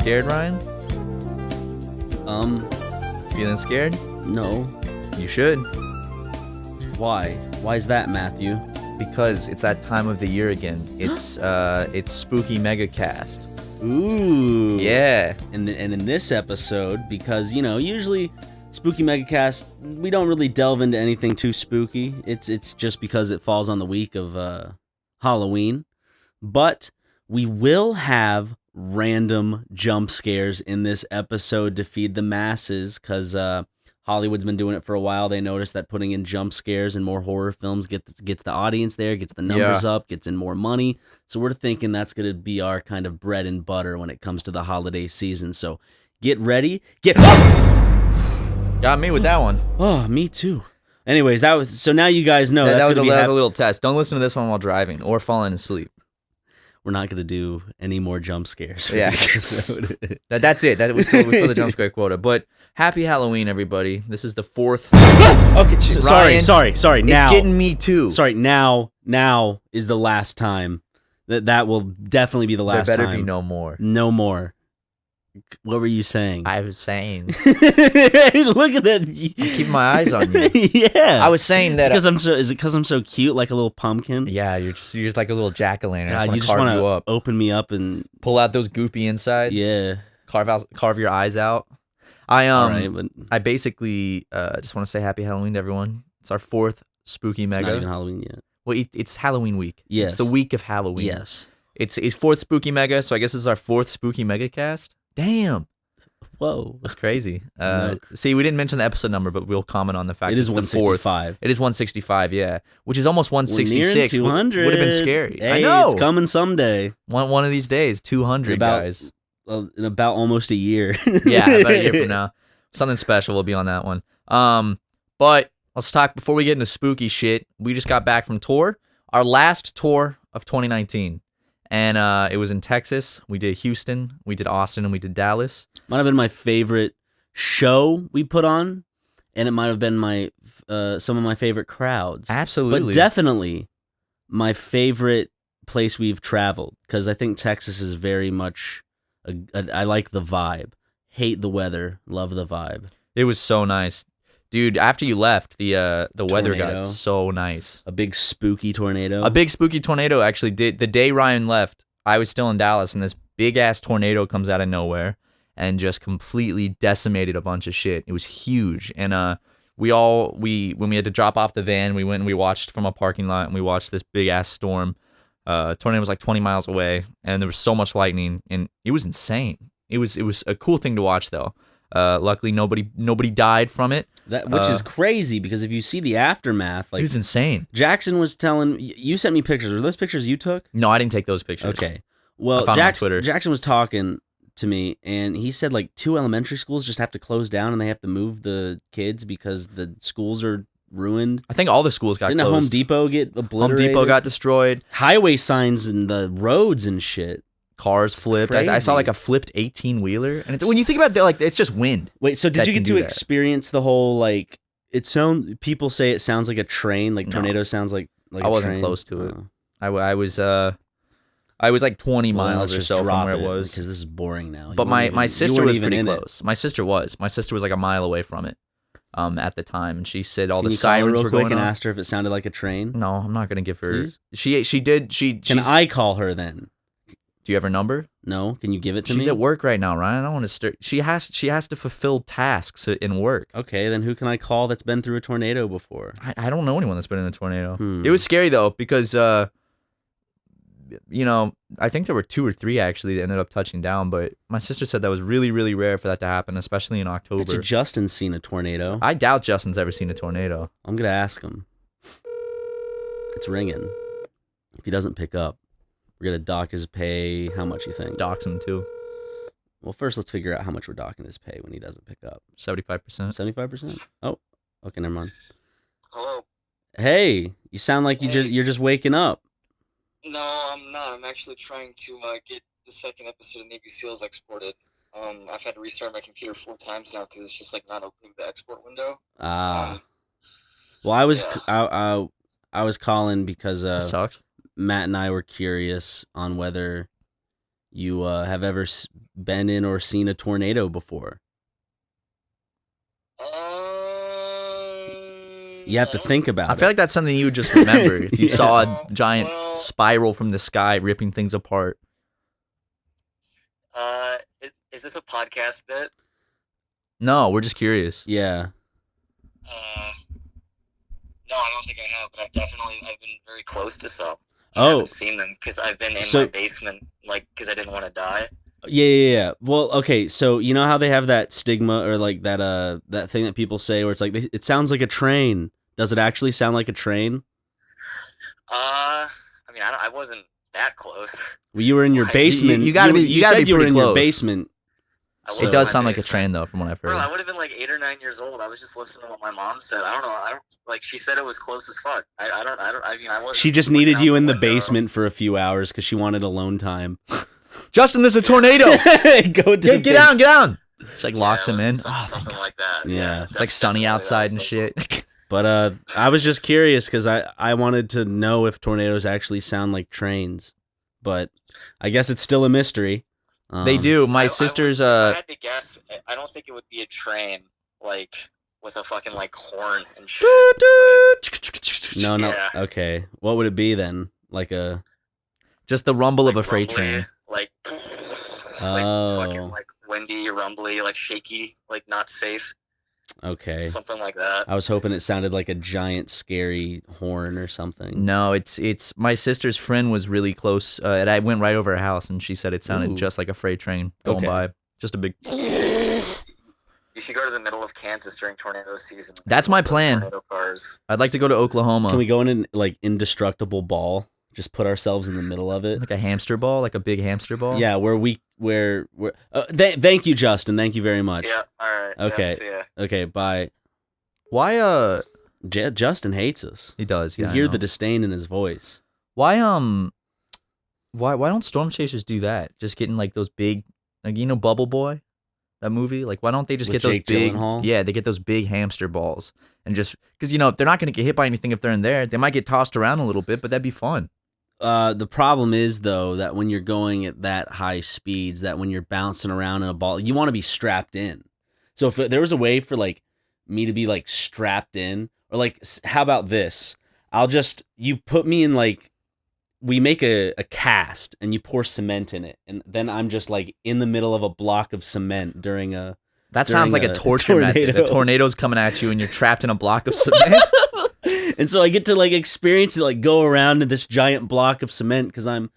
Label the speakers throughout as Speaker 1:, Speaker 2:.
Speaker 1: scared, Ryan? Feeling scared?
Speaker 2: No.
Speaker 1: You should.
Speaker 2: Why? Why is that, Matthew?
Speaker 1: Because it's that time of the year again. It's Spooky Megacast.
Speaker 2: Ooh.
Speaker 1: Yeah.
Speaker 2: And in this episode, because, usually Spooky Megacast, we don't really delve into anything too spooky. It's just because it falls on the week of Halloween. But we will have random jump scares in this episode to feed the masses, because Hollywood's been doing it for a while. They noticed that putting in jump scares and more horror films gets the audience there, gets the numbers up, gets in more money. So we're thinking that's going to be our kind of bread and butter when it comes to the holiday season. So get ready.
Speaker 1: Got me with that one.
Speaker 2: Oh, me too. Anyways, so now you guys know.
Speaker 1: That was a little test. Don't listen to this one while driving or falling asleep.
Speaker 2: We're not going to do any more jump scares.
Speaker 1: Yeah. That's it. We fill the jump scare quota. But happy Halloween, everybody. This is the 4th.
Speaker 2: Okay, sorry. Now.
Speaker 1: It's getting me too.
Speaker 2: Sorry, now is the last time. That will definitely be the last time.
Speaker 1: There better be no more.
Speaker 2: No more. What were you saying?
Speaker 1: I was saying.
Speaker 2: Look at that.
Speaker 1: I'm keeping my eyes on you.
Speaker 2: Yeah.
Speaker 1: I was saying that.
Speaker 2: Is it because I'm so cute, like a little pumpkin?
Speaker 1: Yeah, you're just like a little jack-o'-lantern.
Speaker 2: God, you just want to open me up and
Speaker 1: pull out those goopy insides.
Speaker 2: Yeah.
Speaker 1: Carve your eyes out. I basically just want to say happy Halloween to everyone. It's our 4th Spooky Mega.
Speaker 2: It's not even Halloween yet.
Speaker 1: Well, it's Halloween week.
Speaker 2: Yes.
Speaker 1: It's the week of Halloween.
Speaker 2: Yes.
Speaker 1: It's 4th Spooky Mega, so I guess this is our 4th Spooky Mega cast. Damn.
Speaker 2: Whoa.
Speaker 1: That's crazy. See, we didn't mention the episode number, but we'll comment on the fact
Speaker 2: it is
Speaker 1: it's
Speaker 2: 165.
Speaker 1: It is 165, yeah. Which is almost 166.
Speaker 2: 200.
Speaker 1: Would have been scary.
Speaker 2: Hey,
Speaker 1: I know.
Speaker 2: It's coming someday.
Speaker 1: One of these days, 200, guys.
Speaker 2: In about almost a year.
Speaker 1: Yeah, about a year from now. Something special will be on that one. But let's talk, before we get into spooky shit, we just got back from tour. Our last tour of 2019. And it was in Texas. We did Houston, we did Austin, and we did Dallas.
Speaker 2: Might have been my favorite show we put on, and it might have been some of my favorite crowds.
Speaker 1: Absolutely.
Speaker 2: But definitely my favorite place we've traveled, because I think Texas is very much, I like the vibe. Hate the weather, love the vibe.
Speaker 1: It was so nice. Dude, after you left, the weather got so nice.
Speaker 2: A big spooky tornado.
Speaker 1: A big spooky tornado actually did. The day Ryan left, I was still in Dallas, and this big-ass tornado comes out of nowhere and just completely decimated a bunch of shit. It was huge. And when we had to drop off the van, we went and we watched from a parking lot, and we watched this big-ass storm. Tornado was like 20 miles away, and there was so much lightning, and it was insane. It was a cool thing to watch, though. Luckily, nobody died from it.
Speaker 2: Which is crazy, because if you see the aftermath, like,
Speaker 1: it was insane.
Speaker 2: Jackson was telling you, sent me pictures. Were those pictures you took?
Speaker 1: No, I didn't take those pictures.
Speaker 2: Okay. Well, Jackson was talking to me, and he said like 2 elementary schools just have to close down, and they have to move the kids because the schools are ruined.
Speaker 1: I think all the schools got
Speaker 2: Didn't
Speaker 1: closed.
Speaker 2: Home Depot get obliterated?
Speaker 1: Home Depot got destroyed.
Speaker 2: Highway signs and the roads and shit.
Speaker 1: Cars flipped. I saw like a flipped 18-wheeler, and when you think about it, like, it's just wind.
Speaker 2: Wait, so did you get to experience the whole, like, people say it sounds like a train, like tornado sounds like
Speaker 1: I wasn't close to it. I was like 20 miles or so from where it was,
Speaker 2: because this is boring now.
Speaker 1: But my sister was pretty close. My sister was like a mile away from it at the time, and she said all the sirens were going on.
Speaker 2: Can ask her if it sounded like a train?
Speaker 1: No, I'm not going to give her.
Speaker 2: Please?
Speaker 1: She did.
Speaker 2: Can I call her then?
Speaker 1: Do you have her number?
Speaker 2: No. Can you give it to me?
Speaker 1: She's at work right now, Ryan. I don't want to start. She has to fulfill tasks in work.
Speaker 2: Okay, then who can I call that's been through a tornado before?
Speaker 1: I don't know anyone that's been in a tornado. It was scary though, because I think there were 2 or 3 actually that ended up touching down. But my sister said that was really, really rare for that to happen, especially in October.
Speaker 2: Bet you Justin's seen a tornado.
Speaker 1: I doubt Justin's ever seen a tornado.
Speaker 2: I'm gonna ask him. It's ringing. If he doesn't pick up, we're going to dock his pay. How much you think?
Speaker 1: Dox him too.
Speaker 2: Well, first let's figure out how much we're docking his pay when he doesn't pick up.
Speaker 1: 75%.
Speaker 2: 75%? Oh, okay, never mind.
Speaker 3: Hello.
Speaker 2: Hey, you sound like you're just waking up.
Speaker 3: No, I'm not. I'm actually trying to get the second episode of Navy SEALs exported. I've had to restart my computer 4 times now because it's just like not opening the export window.
Speaker 2: Well, I was calling because
Speaker 1: that sucks.
Speaker 2: Matt and I were curious on whether you have ever been in or seen a tornado before? You have to think about
Speaker 1: I feel like that's something you would just remember if you saw a giant spiral from the sky ripping things apart.
Speaker 3: Is this a podcast bit?
Speaker 1: No, we're just curious.
Speaker 2: Yeah.
Speaker 3: No, I don't think I have, but I've been very close to some.
Speaker 2: Oh.
Speaker 3: I haven't seen them because I've been in my basement, like, because I didn't want to die.
Speaker 2: Yeah. Well, okay, so you know how they have that stigma or like that thing that people say where it's like it sounds like a train. Does it actually sound like a train?
Speaker 3: I mean, I wasn't that close.
Speaker 2: Well, you were in your basement.
Speaker 1: You gotta be. You gotta be
Speaker 2: you were
Speaker 1: pretty
Speaker 2: in
Speaker 1: close.
Speaker 2: your basement.
Speaker 1: It does sound like a train, though, from what I've heard.
Speaker 3: Bro, I would have been like 8 or 9 years old. I was just listening to what my mom said. I don't know. Like she said it was close as fuck. I mean, I wasn't.
Speaker 2: She just needed you in the basement for a few hours because she wanted alone time.
Speaker 1: Justin, there's a tornado. Get down. She like locks him in.
Speaker 3: Something like that.
Speaker 2: Yeah.
Speaker 1: It's like sunny outside and shit.
Speaker 2: But I was just curious because I wanted to know if tornadoes actually sound like trains. But I guess it's still a mystery.
Speaker 1: They do. My sister's.
Speaker 3: If I had to guess, I don't think it would be a train, like with a fucking like horn and shit.
Speaker 2: No.
Speaker 3: Yeah.
Speaker 2: Okay. What would it be then? Like a.
Speaker 1: Just the rumble of a
Speaker 3: Like
Speaker 1: freight
Speaker 3: rumbly,
Speaker 1: train.
Speaker 3: like fucking like windy, rumbly, like shaky, like not safe.
Speaker 2: Okay.
Speaker 3: Something like that.
Speaker 2: I was hoping it sounded like a giant, scary horn or something.
Speaker 1: No, it's my sister's friend was really close, and I went right over her house, and she said it sounded just like a freight train going by. Just a big.
Speaker 3: You should go to the middle of Kansas during tornado season.
Speaker 1: That's my plan.
Speaker 3: Tornado cars.
Speaker 1: I'd like to go to Oklahoma.
Speaker 2: Can we go in an like indestructible ball? Just put ourselves in the middle of it,
Speaker 1: like a hamster ball, like a big hamster ball.
Speaker 2: Yeah, thank you, Justin. Thank you very much.
Speaker 3: Yeah. All right.
Speaker 2: Okay.
Speaker 3: Yeah, see ya.
Speaker 2: Okay. Bye.
Speaker 1: Why?
Speaker 2: Justin hates us.
Speaker 1: He does.
Speaker 2: You
Speaker 1: Yeah,
Speaker 2: hear the disdain in his voice.
Speaker 1: Why? Why don't storm chasers do that? Just getting like those big, like Bubble Boy, that movie. Like, why don't they just
Speaker 2: With
Speaker 1: get those
Speaker 2: Jake
Speaker 1: big?
Speaker 2: Gyllenhaal?
Speaker 1: Yeah, they get those big hamster balls and just because they're not going to get hit by anything if they're in there. They might get tossed around a little bit, but that'd be fun.
Speaker 2: The problem is though that when you're going at that high speeds, that when you're bouncing around in a ball, you want to be strapped in. So if there was a way for like me to be like strapped in, or like how about this? You put me in like we make a cast and you pour cement in it, and then I'm just like in the middle of a block of cement during a.
Speaker 1: That sounds like a torture method. A tornado's coming at you and you're trapped in a block of cement.
Speaker 2: And so I get to like experience it, like go around in this giant block of cement because I'm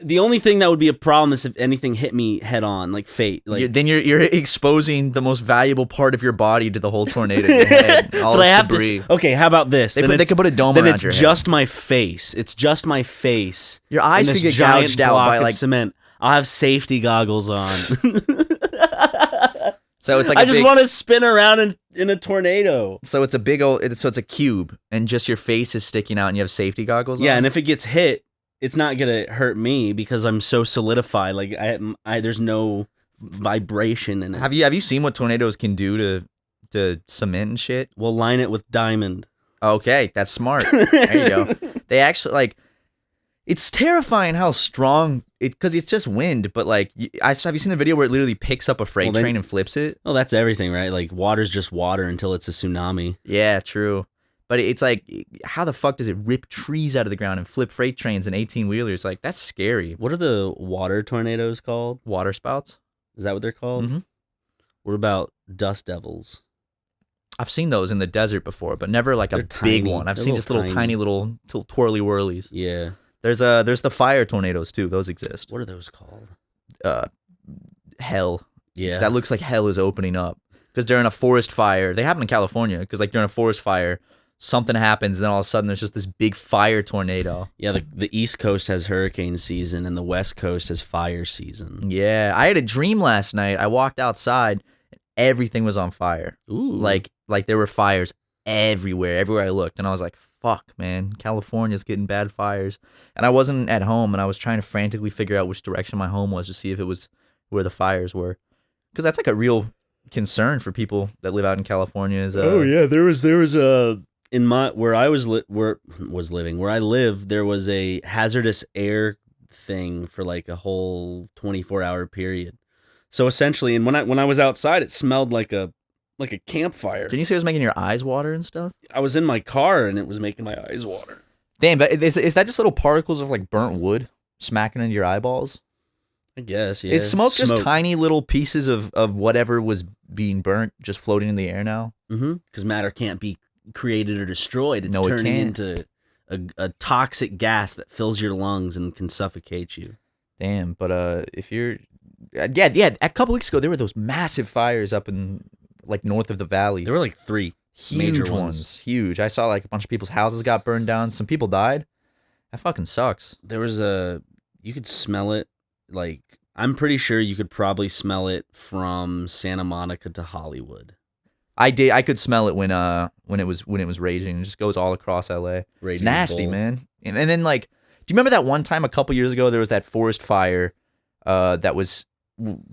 Speaker 2: the only thing that would be a problem is if anything hit me head on, like fate. Like
Speaker 1: then you're exposing the most valuable part of your body to the whole tornado. Your head, all
Speaker 2: but I
Speaker 1: this
Speaker 2: have
Speaker 1: debris.
Speaker 2: Okay, how about this?
Speaker 1: They could put a dome
Speaker 2: then
Speaker 1: around
Speaker 2: it's
Speaker 1: your head.
Speaker 2: just my face. It's just my face.
Speaker 1: Your eyes
Speaker 2: in
Speaker 1: could
Speaker 2: this
Speaker 1: get
Speaker 2: giant
Speaker 1: gouged out
Speaker 2: block
Speaker 1: by
Speaker 2: of
Speaker 1: like
Speaker 2: cement. I'll have safety goggles on.
Speaker 1: So it's like
Speaker 2: I just want to spin around in a tornado.
Speaker 1: So it's a big old. So it's a cube, and just your face is sticking out, and you have safety goggles.
Speaker 2: Yeah,
Speaker 1: on?
Speaker 2: and if it gets hit, it's not gonna hurt me because I'm so solidified. Like there's no vibration in it.
Speaker 1: Have you seen what tornadoes can do to cement and shit?
Speaker 2: We'll line it with diamond.
Speaker 1: Okay, that's smart. There you go. They actually like. It's terrifying how strong it because it's just wind. But like, have you seen the video where it literally picks up a freight train and flips it?
Speaker 2: Well, that's everything, right? Like water's just water until it's a tsunami.
Speaker 1: Yeah, true. But it's like, how the fuck does it rip trees out of the ground and flip freight trains and 18-wheelers? Like, that's scary.
Speaker 2: What are the water tornadoes called?
Speaker 1: Water spouts?
Speaker 2: Is that what they're called?
Speaker 1: Mm-hmm.
Speaker 2: What about dust devils?
Speaker 1: I've seen those in the desert before, but never like
Speaker 2: They're
Speaker 1: a big
Speaker 2: tiny.
Speaker 1: one. I've
Speaker 2: They're
Speaker 1: seen just little tiny little twirly whirlies.
Speaker 2: Yeah.
Speaker 1: There's the fire tornadoes too. Those exist.
Speaker 2: What are those called?
Speaker 1: Hell.
Speaker 2: Yeah.
Speaker 1: That looks like hell is opening up because during a forest fire, they happen in California because like during a forest fire, something happens and then all of a sudden there's just this big fire tornado.
Speaker 2: Yeah, the East Coast has hurricane season and the West Coast has fire season.
Speaker 1: Yeah, I had a dream last night. I walked outside and everything was on fire.
Speaker 2: Ooh.
Speaker 1: Like there were fires everywhere I looked, and I was like, fuck, man, California's getting bad fires. And I wasn't at home, and I was trying to frantically figure out which direction my home was to see if it was where the fires were. Because that's like a real concern for people that live out in California.
Speaker 2: Oh yeah, there was a in my where I was living, where I live, there was a hazardous air thing for like a whole 24-hour period. So essentially, and when I was outside, it smelled like a campfire.
Speaker 1: Didn't you say it was making your eyes water and stuff?
Speaker 2: I was in my car and it was making my eyes water.
Speaker 1: Damn, but is that just little particles of like burnt wood smacking into your eyeballs?
Speaker 2: I guess, yeah.
Speaker 1: Is smoke just tiny little pieces of whatever was being burnt just floating in the air now?
Speaker 2: Mm-hmm. Because matter can't be created or destroyed. It's turning into a toxic gas that fills your lungs and can suffocate you.
Speaker 1: Damn, but if you're... Yeah, a couple weeks ago, there were those massive fires up in, like, north of the valley.
Speaker 2: There were like 3
Speaker 1: huge
Speaker 2: major
Speaker 1: ones. Huge. I saw, like, a bunch of people's houses got burned down. Some people died. That fucking sucks.
Speaker 2: There was you could smell it, like, I'm pretty sure you could probably smell it from Santa Monica to Hollywood.
Speaker 1: I could smell it when it was raging. It just goes all across LA. It's nasty, man. And then, like, do you remember that one time a couple years ago there was that forest fire that was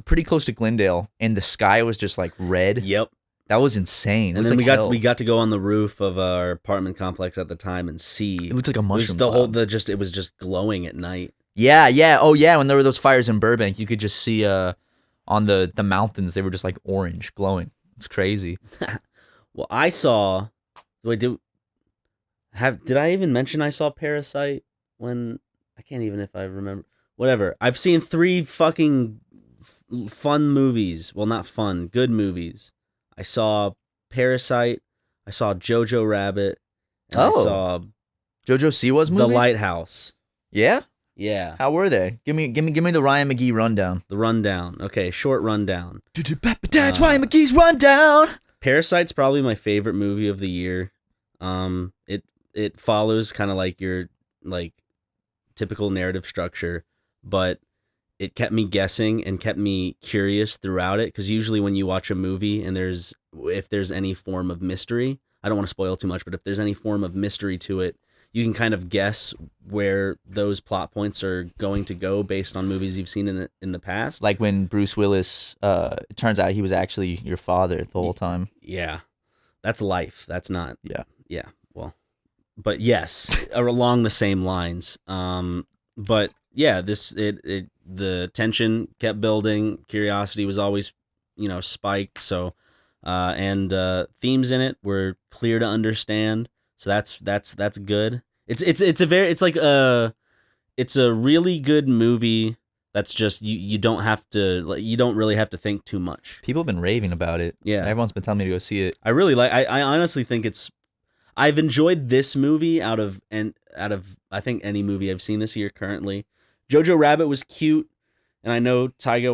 Speaker 1: pretty close to Glendale, and the sky was just like red?
Speaker 2: Yep.
Speaker 1: That was insane.
Speaker 2: And then we got to go on the roof of our apartment complex at the time and see.
Speaker 1: It looked like a mushroom.
Speaker 2: It was just glowing at night.
Speaker 1: Yeah. Oh yeah, when there were those fires in Burbank, you could just see on the mountains, they were just like orange, glowing. It's crazy.
Speaker 2: Well, I saw. Did I even mention I saw Parasite when I can't even if I remember. Whatever. I've seen 3 fucking fun movies. Well, not fun, good movies. I saw Parasite. I saw Jojo Rabbit. And I saw
Speaker 1: Jojo Siwa's movie,
Speaker 2: The Lighthouse.
Speaker 1: Yeah.
Speaker 2: Yeah.
Speaker 1: How were they? Give me the Ryan McGee rundown.
Speaker 2: The rundown. Okay, short rundown.
Speaker 1: That's Ryan McGee's rundown.
Speaker 2: Parasite's probably my favorite movie of the year. It follows kind of like your like typical narrative structure, but it kept me guessing and kept me curious throughout it. Because usually when you watch a movie and if there's any form of mystery, I don't want to spoil too much, but if there's any form of mystery to it, you can kind of guess where those plot points are going to go based on movies you've seen in the past.
Speaker 1: Like when Bruce Willis, it turns out he was actually your father the whole time.
Speaker 2: Yeah, that's life. That's not.
Speaker 1: Yeah.
Speaker 2: Well, but yes, along the same lines. But yeah, the tension kept building. Curiosity was always, spiked. So, and themes in it were clear to understand. So that's good. It's a really good movie. That's just you don't really have to think too much.
Speaker 1: People have been raving about it.
Speaker 2: Yeah,
Speaker 1: everyone's been telling me to go see it.
Speaker 2: I really I honestly think I've enjoyed this movie out of I think any movie I've seen this year currently. Jojo Rabbit was cute, and I know Taika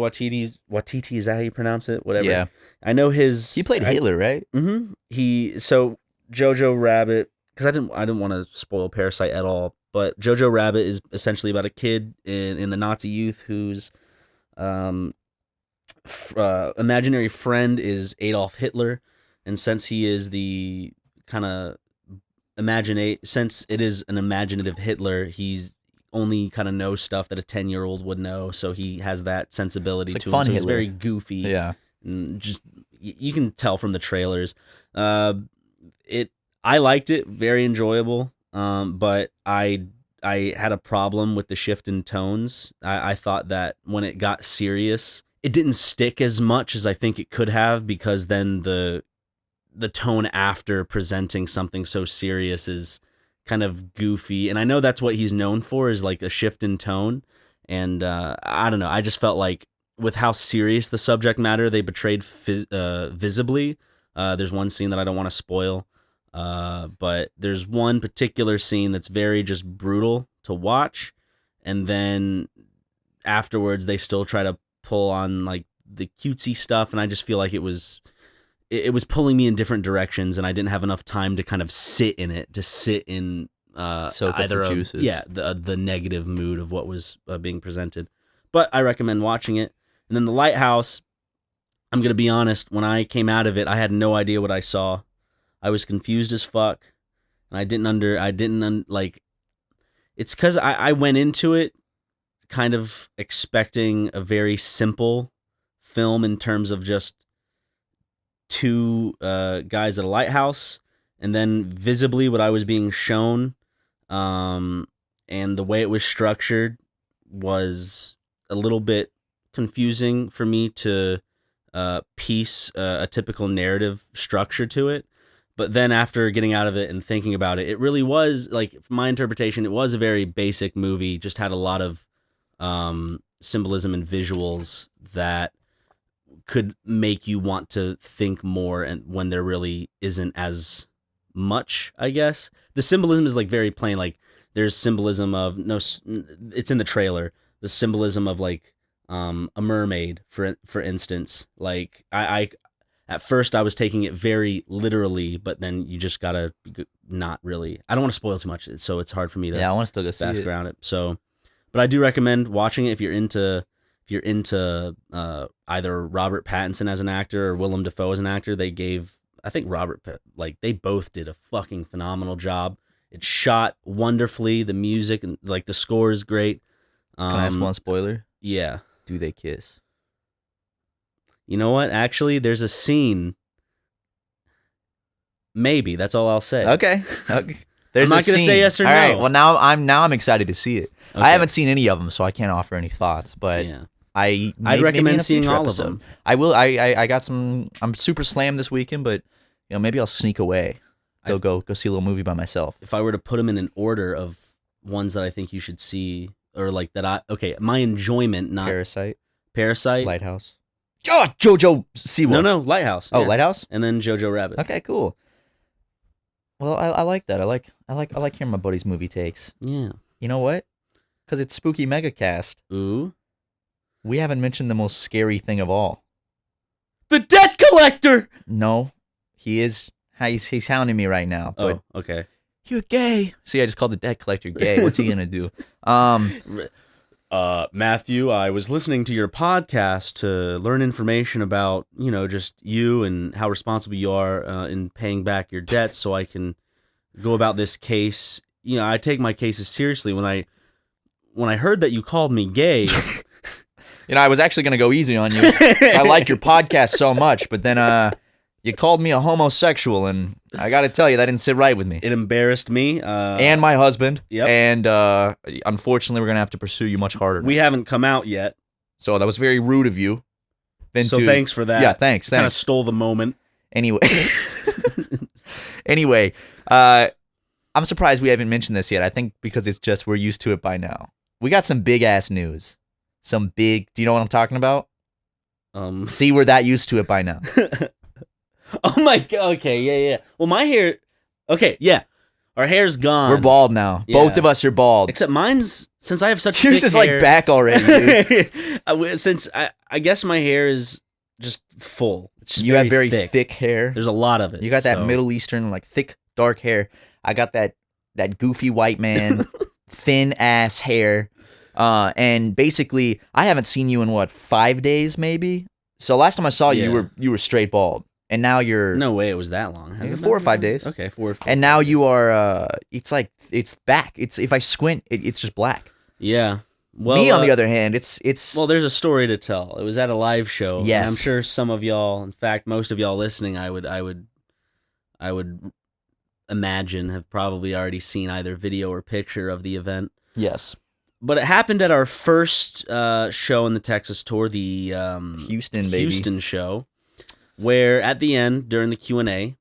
Speaker 2: Waititi, is that how you pronounce it? Whatever.
Speaker 1: Yeah.
Speaker 2: I know
Speaker 1: he played Hitler, right?
Speaker 2: Mm-hmm. So Jojo Rabbit, because I didn't want to spoil Parasite at all, but Jojo Rabbit is essentially about a kid in the Nazi youth whose imaginary friend is Adolf Hitler, and since he is the kind of since it is an imaginative Hitler, he's only kind of knows stuff that a 10-year-old would know, so he has that sensibility to him. So he's very goofy.
Speaker 1: Yeah,
Speaker 2: and just you can tell from the trailers. I liked it, very enjoyable. But I had a problem with the shift in tones. I thought that when it got serious, it didn't stick as much as I think it could have, because then the tone after presenting something so serious is kind of goofy. And I know that's what he's known for, is like a shift in tone. And I don't know. I just felt like with how serious the subject matter they betrayed visibly, there's one scene that I don't want to spoil. But there's one particular scene that's very just brutal to watch, and then afterwards they still try to pull on like the cutesy stuff, and I just feel like it was pulling me in different directions, and I didn't have enough time to kind of sit in either the negative mood of what was being presented. But I recommend watching it. And then The Lighthouse, I'm gonna be honest, when I came out of it, I had no idea what I saw. I was confused as fuck, and it's because I went into it kind of expecting a very simple film in terms of just 2 guys at a lighthouse, and then visibly what I was being shown, and the way it was structured was a little bit confusing for me to piece a typical narrative structure to it. But then after getting out of it and thinking about it, it really was, like, from my interpretation, it was a very basic movie, just had a lot of symbolism and visuals that could make you want to think more, and when there really isn't as much, I guess. The symbolism is, like, very plain. Like, there's symbolism of, it's in the trailer, the symbolism of, like, a mermaid, for instance. Like, I at first I was taking it very literally, but then you just gotta not really. I don't want to spoil too much, so it's hard for me to.
Speaker 1: Yeah, I want to still go see it.
Speaker 2: Around it. So, but I do recommend watching it if you're into either Robert Pattinson as an actor or Willem Dafoe as an actor. I think they both did a fucking phenomenal job. It's shot wonderfully. The music and, like, the score is great.
Speaker 1: Can I ask one spoiler?
Speaker 2: Yeah.
Speaker 1: Do they kiss?
Speaker 2: You know what? Actually, there's a scene. Maybe. That's all I'll say.
Speaker 1: Okay. There's
Speaker 2: I'm not going to say yes or
Speaker 1: all
Speaker 2: no.
Speaker 1: All right. Well, now I'm excited to see it.
Speaker 2: Okay.
Speaker 1: I haven't seen any of them, so I can't offer any thoughts. But
Speaker 2: Yeah.
Speaker 1: I'd
Speaker 2: recommend seeing all of them.
Speaker 1: I will. I got some. I'm super slammed this weekend, but maybe I'll sneak away. Go see a little movie by myself.
Speaker 2: If I were to put them in an order of ones that I think you should see, or like that my enjoyment, not Parasite,
Speaker 1: Lighthouse. Oh, JoJo Siwa.
Speaker 2: No, Lighthouse.
Speaker 1: Oh,
Speaker 2: yeah.
Speaker 1: Lighthouse.
Speaker 2: And then Jojo Rabbit.
Speaker 1: Okay, cool. Well, I like that. I like hearing my buddy's movie takes.
Speaker 2: Yeah.
Speaker 1: You know what? Because it's Spooky MegaCast.
Speaker 2: Ooh.
Speaker 1: We haven't mentioned the most scary thing of all.
Speaker 2: The debt collector!
Speaker 1: No. He's hounding me right now. But
Speaker 2: Oh, okay.
Speaker 1: you're gay. See, I just called the debt collector gay. What's he gonna do?
Speaker 2: Matthew, I was listening to your podcast to learn information about, just you and how responsible you are in paying back your debts, so I can go about this case. I take my cases seriously. When I heard that you called me gay,
Speaker 1: I was actually gonna go easy on you. 'Cause I like your podcast so much, but then you called me a homosexual, and I gotta tell you, that didn't sit right with me.
Speaker 2: it embarrassed me.
Speaker 1: And my husband.
Speaker 2: Yep.
Speaker 1: And unfortunately, we're gonna have to pursue you much harder.
Speaker 2: We haven't come out yet.
Speaker 1: So that was very rude of you.
Speaker 2: Thanks for that.
Speaker 1: Yeah, thanks.
Speaker 2: Kind of stole the moment.
Speaker 1: Anyway, I'm surprised we haven't mentioned this yet. I think because it's just we're used to it by now. We got some big ass news. Do you know what I'm talking about? See, we're that used to it by now.
Speaker 2: Oh my god. Okay, yeah. Well, my hair. Okay, yeah. Our hair's gone.
Speaker 1: We're bald now.
Speaker 2: Yeah.
Speaker 1: Both of us are bald.
Speaker 2: Except mine's, since I have such
Speaker 1: Yours
Speaker 2: thick
Speaker 1: is
Speaker 2: hair.
Speaker 1: like back already, dude.
Speaker 2: Since I guess my hair is just full. It's
Speaker 1: You have very thick hair.
Speaker 2: There's a lot of it.
Speaker 1: You got that
Speaker 2: so-
Speaker 1: Middle Eastern, like, thick, dark hair. I got that goofy white man, thin ass hair. And basically, I haven't seen you in 5 days, maybe. So last time I saw you,
Speaker 2: Yeah.
Speaker 1: you were straight bald, and now you're
Speaker 2: No way, it was that long. Has it
Speaker 1: 4 or
Speaker 2: been
Speaker 1: 5
Speaker 2: that long?
Speaker 1: days.
Speaker 2: Okay, 4 or 5.
Speaker 1: And now you are. It's back. It's if I squint, it's just black.
Speaker 2: Yeah. Well,
Speaker 1: Me on the other hand, it's.
Speaker 2: Well, there's a story to tell. It was at a live show.
Speaker 1: Yes.
Speaker 2: And I'm sure some of y'all, in fact, most of y'all listening, I would imagine have probably already seen either video or picture of the event.
Speaker 1: Yes.
Speaker 2: But it happened at our first show in the Texas tour, the
Speaker 1: Houston, baby.
Speaker 2: Houston show, where at the end during the Q&A,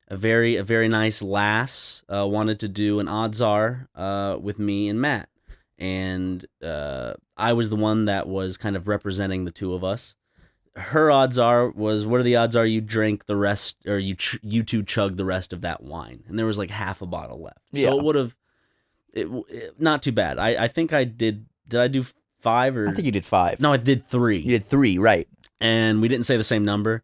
Speaker 2: a very nice lass wanted to do an odds are with me and Matt, and I was the one that was kind of representing the two of us. Her odds are was, what are the odds are you drink the rest, or you two chug the rest of that wine, and there was like half a bottle left,
Speaker 1: Yeah.
Speaker 2: so it would have. Not too bad. I think I did. Did I do 5 or?
Speaker 1: I think you did 5.
Speaker 2: No, I did 3.
Speaker 1: You did 3, right?
Speaker 2: And we didn't say the same number,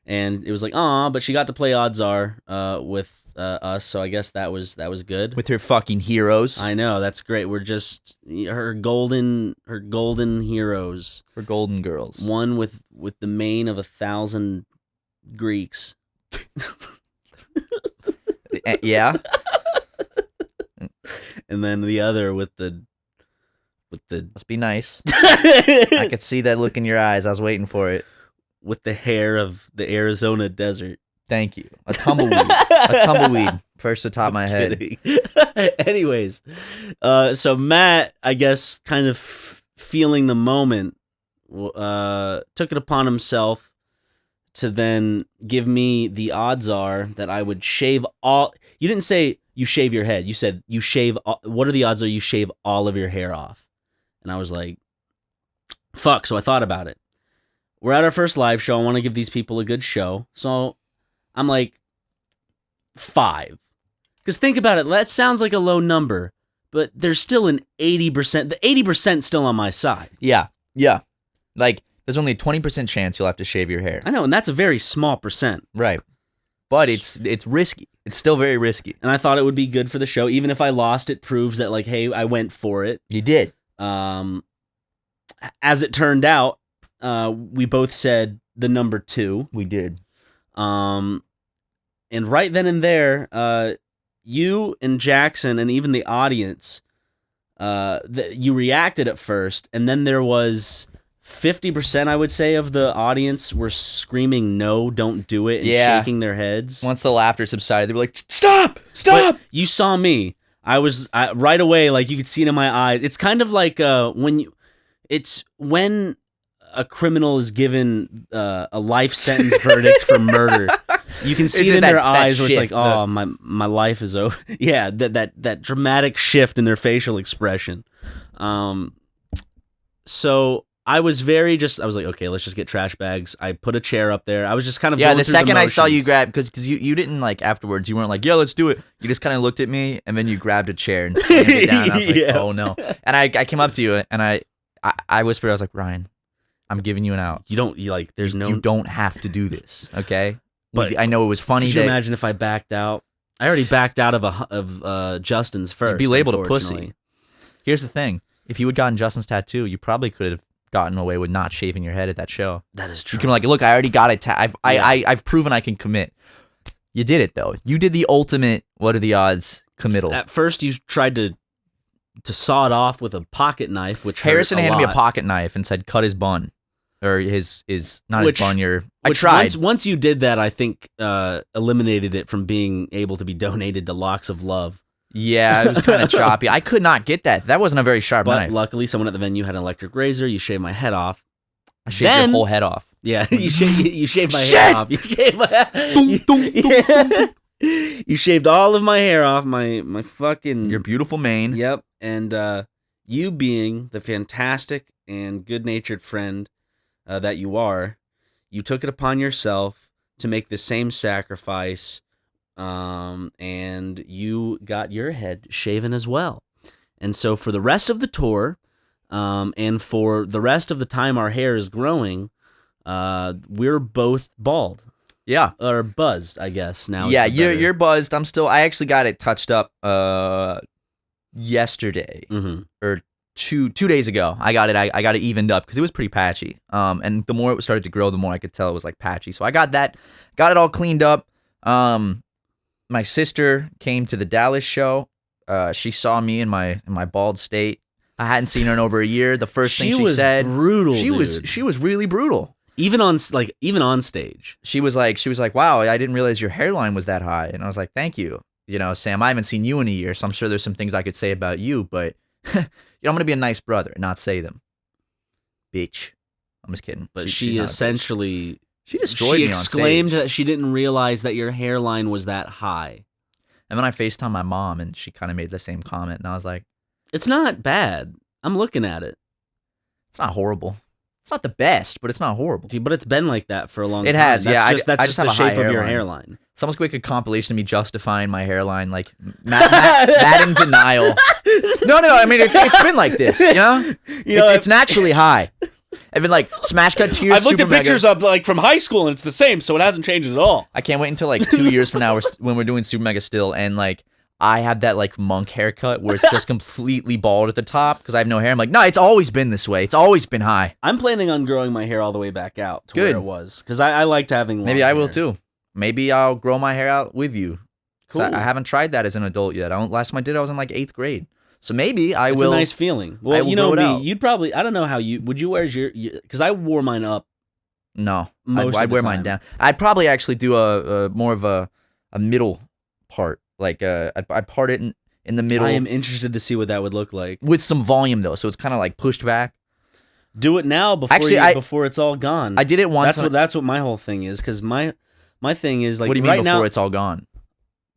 Speaker 2: and it was like, but she got to play odds are with us, so I guess that was good.
Speaker 1: With her fucking heroes.
Speaker 2: I know, that's great. We're just her golden heroes.
Speaker 1: Her golden girls.
Speaker 2: One with the mane of 1,000 Greeks.
Speaker 1: Yeah.
Speaker 2: And then the other with the
Speaker 1: Must be nice. I could see that look in your eyes. I was waiting for it.
Speaker 2: with the hair of the Arizona desert.
Speaker 1: Thank you. A tumbleweed. A tumbleweed. First to the top of my head.
Speaker 2: Anyways, so Matt, I guess, kind of feeling the moment, took it upon himself to then give me the odds are that I would shave all. You didn't say you shave your head. You said you shave. What are the odds are you shave all of your hair off? And I was like, fuck. So I thought about it. We're at our first live show. I want to give these people a good show. So I'm like 5. Because think about it. That sounds like a low number, but there's still an 80%. The 80% still on my side.
Speaker 1: Yeah. Like, there's only a 20% chance you'll have to shave your hair.
Speaker 2: I know, and that's a very small percent.
Speaker 1: Right. But it's risky. It's still very risky.
Speaker 2: And I thought it would be good for the show. Even if I lost, it proves that, like, hey, I went for it.
Speaker 1: You did.
Speaker 2: As it turned out, we both said the number 2.
Speaker 1: We did.
Speaker 2: And right then and there, you and Jackson and even the audience, you reacted at first, and then there was 50%, I would say, of the audience were screaming, no, don't do it, and shaking their heads.
Speaker 1: Once the laughter subsided, they were like, stop!
Speaker 2: But you saw me. I was right away, like, you could see it in my eyes. It's kind of like when a criminal is given a life sentence verdict for murder. You can see it in their eyes where it's like, oh, my life is over. Yeah, that dramatic shift in their facial expression. So I was I was like, okay, let's just get trash bags. I put a chair up there. I was just kind of going
Speaker 1: the
Speaker 2: through
Speaker 1: second
Speaker 2: the
Speaker 1: I saw you
Speaker 2: motions.
Speaker 1: grab, because you didn't, like, afterwards, you weren't like, yeah, let's do it. You just kind of looked at me, and then you grabbed a chair and slammed it down. And I was like,
Speaker 2: Yeah.
Speaker 1: oh, no. And I came up to you, and I whispered, I was like, Ryan, I'm giving you an out.
Speaker 2: You
Speaker 1: don't have to do this, okay?
Speaker 2: But
Speaker 1: I know it was funny.
Speaker 2: Could you imagine if I backed out? I already backed out of Justin's first.
Speaker 1: You'd be labeled a
Speaker 2: unfortunately.
Speaker 1: pussy. Here's the thing. If you had gotten Justin's tattoo, you probably could have gotten away with not shaving your head at that show.
Speaker 2: That is true.
Speaker 1: You can be like, look, I already got it. I've proven I can commit. You did it, though. You did the ultimate, what are the odds, committal.
Speaker 2: At first, you tried to saw it off with a pocket knife, which
Speaker 1: Harrison
Speaker 2: hurt
Speaker 1: handed me a
Speaker 2: lot.
Speaker 1: pocket knife and said, cut his bun. Or his not his bun, I
Speaker 2: Which
Speaker 1: tried.
Speaker 2: Once you did that, I think eliminated it from being able to be donated to Locks of Love.
Speaker 1: Yeah, it was kind of choppy. I could not get that. That wasn't a very sharp
Speaker 2: But
Speaker 1: knife.
Speaker 2: luckily, someone at the venue had an electric razor. You shaved my head off.
Speaker 1: I shaved your whole head off.
Speaker 2: Yeah, you shaved my hair off. You shaved You shaved all of my hair off. My fucking
Speaker 1: Your beautiful mane.
Speaker 2: Yep, and you being the fantastic and good-natured friend that you are, you took it upon yourself to make the same sacrifice, and you got your head shaven as well. And so for the rest of the tour, and for the rest of the time our hair is growing, we're both bald.
Speaker 1: Yeah.
Speaker 2: Or buzzed, I guess. Now.
Speaker 1: Yeah, you're buzzed. I actually got it touched up yesterday.
Speaker 2: Mm-hmm.
Speaker 1: Or two days ago. I got it evened up because it was pretty patchy. And the more it started to grow, the more I could tell it was like patchy. So I got it all cleaned up. My sister came to the Dallas show. She saw me in my bald state. I hadn't seen her in over a year. The first thing she said,
Speaker 2: brutal.
Speaker 1: She was really brutal.
Speaker 2: Even on stage.
Speaker 1: She was like, wow, I didn't realize your hairline was that high. And I was like, thank you. You know, Sam, I haven't seen you in a year, so I'm sure there's some things I could say about you, but I'm going to be a nice brother and not say them. Bitch. I'm just kidding.
Speaker 2: But
Speaker 1: she's not a bitch. She destroyed me on stage.
Speaker 2: She exclaimed that she didn't realize that your hairline was that high.
Speaker 1: And then I FaceTimed my mom, and she kind of made the same comment, and I was like,
Speaker 2: it's not bad. I'm looking at it.
Speaker 1: It's not horrible. It's not the best, but it's not horrible.
Speaker 2: But it's been like that for a long time.
Speaker 1: It has,
Speaker 2: That's
Speaker 1: yeah.
Speaker 2: Just,
Speaker 1: I
Speaker 2: that's
Speaker 1: just
Speaker 2: just
Speaker 1: have
Speaker 2: the
Speaker 1: a high
Speaker 2: shape of your
Speaker 1: hairline.
Speaker 2: hairline.
Speaker 1: Someone's quick a compilation of me justifying my hairline, like mad in denial. No. I mean, it's been like this, you know? It's naturally high. I've been like smash cut tears.
Speaker 2: I've looked at
Speaker 1: SuperMega.
Speaker 2: pictures up like from high school, and it's the same, so it hasn't changed at all.
Speaker 1: I can't wait until like 2 years from now when we're doing SuperMega still, and like I have that like monk haircut where it's just completely bald at the top because I have no hair. I'm like, no, it's always been this way. It's always been high.
Speaker 2: I'm planning on growing my hair all the way back out to
Speaker 1: Good.
Speaker 2: where it was because I liked having long
Speaker 1: Maybe I will
Speaker 2: hair.
Speaker 1: too. Maybe I'll grow my hair out with you.
Speaker 2: Cool.
Speaker 1: I haven't tried that as an adult yet. Last time I did, I was in like 8th grade. So maybe I
Speaker 2: It's
Speaker 1: will.
Speaker 2: a nice feeling. Well,
Speaker 1: I will
Speaker 2: you know
Speaker 1: grow it
Speaker 2: me.
Speaker 1: out.
Speaker 2: You'd probably. I don't know how would you wear your because I wore mine up.
Speaker 1: No,
Speaker 2: Most
Speaker 1: I'd
Speaker 2: of the
Speaker 1: wear mine
Speaker 2: time.
Speaker 1: down. I'd probably actually do a more of a middle part. Like I'd part it in the middle
Speaker 2: I am interested to see what that would look like.
Speaker 1: with some volume though. So it's kind of like pushed back.
Speaker 2: Do it now before before it's all gone.
Speaker 1: I did it once.
Speaker 2: That's what my whole thing is. Because my thing is like,
Speaker 1: what do you mean
Speaker 2: right
Speaker 1: before
Speaker 2: now,
Speaker 1: it's all gone?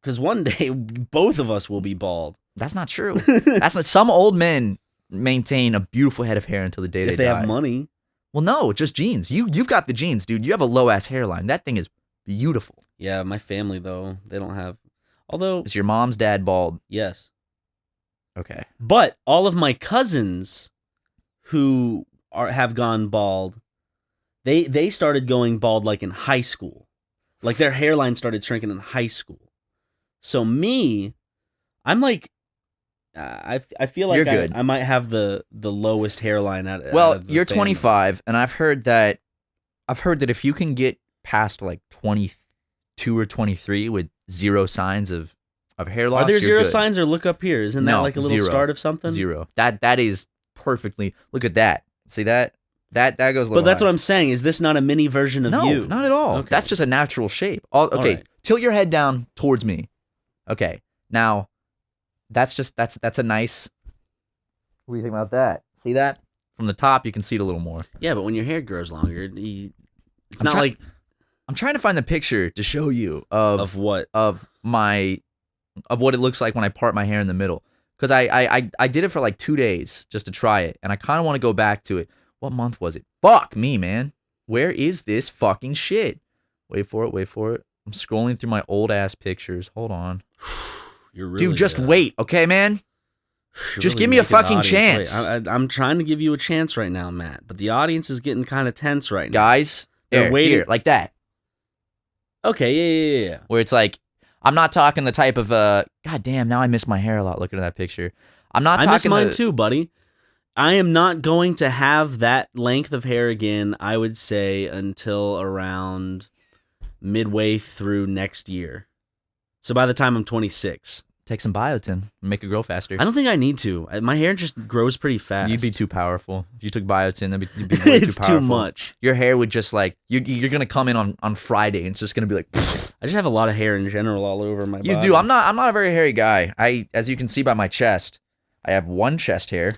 Speaker 2: Because one day both of us will be bald.
Speaker 1: That's not true. That's not. Some old men maintain a beautiful head of hair until the day
Speaker 2: If
Speaker 1: they die.
Speaker 2: have money.
Speaker 1: Well, no, just genes. You've got the genes, dude. You have a low ass hairline. That thing is beautiful.
Speaker 2: Yeah, my family though, they don't have. Although,
Speaker 1: is your mom's dad bald?
Speaker 2: yes.
Speaker 1: Okay.
Speaker 2: But all of my cousins who have gone bald, they started going bald like in high school. Like their hairline started shrinking in high school. So me, I'm like, I feel like
Speaker 1: you're good.
Speaker 2: I might have the lowest hairline out.
Speaker 1: Well,
Speaker 2: out of the
Speaker 1: you're
Speaker 2: family.
Speaker 1: 25, and I've heard that if you can get past like 22 or 23 with zero signs of hair loss,
Speaker 2: are there
Speaker 1: you're
Speaker 2: zero
Speaker 1: good.
Speaker 2: signs, or look up here? Isn't that like a little start of something?
Speaker 1: Zero. That is perfectly. Look at that. See that? That goes a little
Speaker 2: But that's
Speaker 1: high.
Speaker 2: what I'm saying. Is this not a mini version of
Speaker 1: no,
Speaker 2: you?
Speaker 1: not at all.
Speaker 2: Okay.
Speaker 1: That's just a natural shape. Okay,
Speaker 2: right.
Speaker 1: Tilt your head down towards me. Okay, now that's a nice. What do you think about that? See that? From the top, you can see it a little more.
Speaker 2: Yeah, but when your hair grows longer, it's
Speaker 1: I'm
Speaker 2: not
Speaker 1: try-
Speaker 2: like
Speaker 1: I'm trying to find the picture to show you
Speaker 2: of what.
Speaker 1: of what it looks like when I part my hair in the middle. Because I did it for like 2 days just to try it, and I kind of want to go back to it. What month was it? Fuck me, man. Where is this fucking shit? Wait for it. I'm scrolling through my old ass pictures. Hold on.
Speaker 2: You're really,
Speaker 1: Dude, just wait, okay, man? Just give me a
Speaker 2: making the
Speaker 1: fucking
Speaker 2: audience
Speaker 1: chance.
Speaker 2: wait. I'm trying to give you a chance right now, Matt, but the audience is getting kind of tense right now.
Speaker 1: Guys,
Speaker 2: They're waiting.
Speaker 1: here, like that.
Speaker 2: Okay, yeah.
Speaker 1: Where it's like, I'm not talking the type of, God damn, now I miss my hair a lot looking at that picture. I'm not talking
Speaker 2: I miss mine too, buddy. I am not going to have that length of hair again, I would say, until around midway through next year. So by the time I'm 26.
Speaker 1: Take some biotin, make it grow faster.
Speaker 2: I don't think I need to. My hair just grows pretty fast.
Speaker 1: You'd be too powerful. If you took biotin, you'd be way
Speaker 2: it's
Speaker 1: too powerful.
Speaker 2: too much.
Speaker 1: Your hair would just like, you're going to come in on Friday and it's just going to be like, pfft.
Speaker 2: I just have a lot of hair in general all over my body.
Speaker 1: You do. I'm not a very hairy guy. As you can see by my chest, I have one chest hair.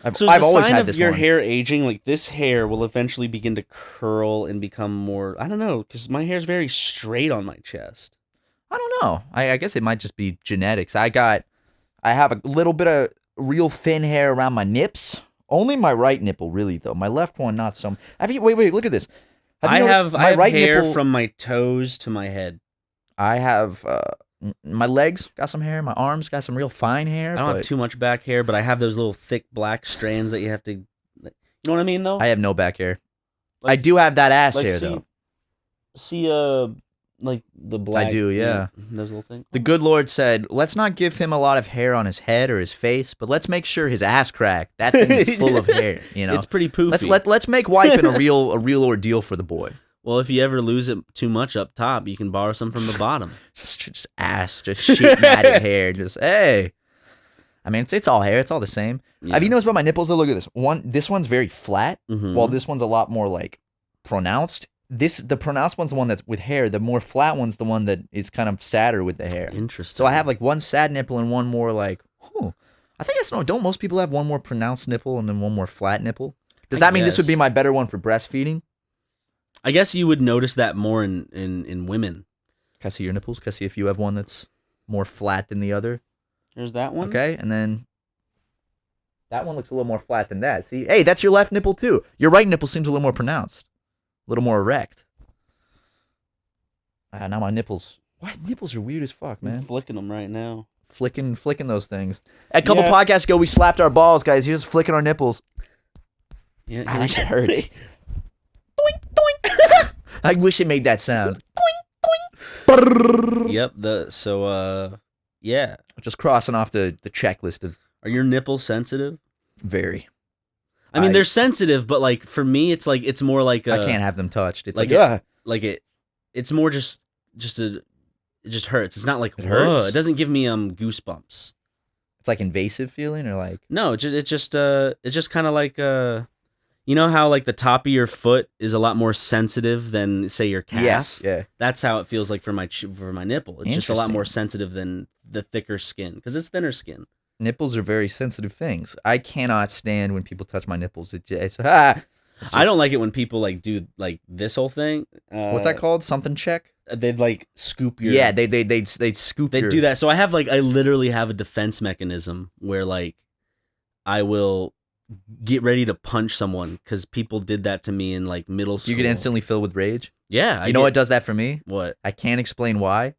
Speaker 1: I've always had this
Speaker 2: your
Speaker 1: one.
Speaker 2: hair aging, like this hair will eventually begin to curl and become more, I don't know, because my hair is very straight on my chest.
Speaker 1: I don't know. I guess it might just be genetics. I have a little bit of real thin hair around my nips. Only my right nipple, really, though. My left one, not so. Wait, look at this.
Speaker 2: I have
Speaker 1: right
Speaker 2: hair
Speaker 1: nipple,
Speaker 2: from my toes to my head.
Speaker 1: I have my legs got some hair. My arms got some real fine hair.
Speaker 2: I don't have too much back hair, but I have those little thick black strands that you have to. You know what I mean, though?
Speaker 1: I have no back hair.
Speaker 2: Like,
Speaker 1: I do have that ass
Speaker 2: like
Speaker 1: hair,
Speaker 2: see,
Speaker 1: though.
Speaker 2: See, like the black.
Speaker 1: I do, yeah.
Speaker 2: Those little things.
Speaker 1: The good Lord said, let's not give him a lot of hair on his head or his face, but let's make sure his ass crack, that thing is full of hair, you know?
Speaker 2: It's pretty poofy.
Speaker 1: Let's make wiping a real ordeal for the boy.
Speaker 2: Well, if you ever lose it too much up top, you can borrow some from the bottom.
Speaker 1: just ass, just shit matted hair, just, hey. I mean, it's all hair. It's all the same.
Speaker 2: Yeah.
Speaker 1: Have you noticed about my nipples, though? Look at this. This one's very flat,
Speaker 2: Mhm.
Speaker 1: while this one's a lot more, like, pronounced. The pronounced one's the one that's with hair. The more flat one's the one that is kind of sadder with the hair.
Speaker 2: Interesting.
Speaker 1: So I have, like, one sad nipple and one more, like, I think that's no. Don't most people have one more pronounced nipple and then one more flat nipple? Does that mean this would be my better one for breastfeeding?
Speaker 2: I guess you would notice that more in women.
Speaker 1: Can I see your nipples? Can I see if you have one that's more flat than the other?
Speaker 2: There's that one.
Speaker 1: Okay, and then that one looks a little more flat than that. See, hey, that's your left nipple too. Your right nipple seems a little more pronounced, a little more erect. Now my nipples. Why nipples are weird as fuck, man.
Speaker 2: I'm flicking them right now.
Speaker 1: Flicking those things. A couple podcasts ago, we slapped our balls, guys. You're just flicking our nipples.
Speaker 2: Yeah,
Speaker 1: That shit hurts. Doink, doink. I wish it made that sound. Doink, doink.
Speaker 2: Yep. Yeah.
Speaker 1: Just crossing off the checklist of
Speaker 2: Are your nipples sensitive?
Speaker 1: very.
Speaker 2: I mean, they're sensitive, but like for me, it's like it's more like
Speaker 1: I can't have them touched. It's
Speaker 2: it's more just it just hurts. It's not like
Speaker 1: It hurts?
Speaker 2: It doesn't give me goosebumps.
Speaker 1: It's like invasive feeling or like.
Speaker 2: No, it's just kind of like you know how like the top of your foot is a lot more sensitive than say your calf.
Speaker 1: Yes. Yeah.
Speaker 2: That's how it feels like for my nipple. It's just a lot
Speaker 1: Interesting.
Speaker 2: more sensitive than the thicker skin because it's thinner skin.
Speaker 1: Nipples are very sensitive things. I cannot stand when people touch my nipples. It's
Speaker 2: I
Speaker 1: just-
Speaker 2: don't like it when people like do like this whole thing.
Speaker 1: What's that called? Something check?
Speaker 2: They'd like scoop your.
Speaker 1: Yeah, they'd scoop.
Speaker 2: They do that. So I literally have a defense mechanism where like I will get ready to punch someone because people did that to me in like middle school.
Speaker 1: You get instantly filled with rage.
Speaker 2: Yeah,
Speaker 1: You know what does that for me?
Speaker 2: What?
Speaker 1: I can't explain why.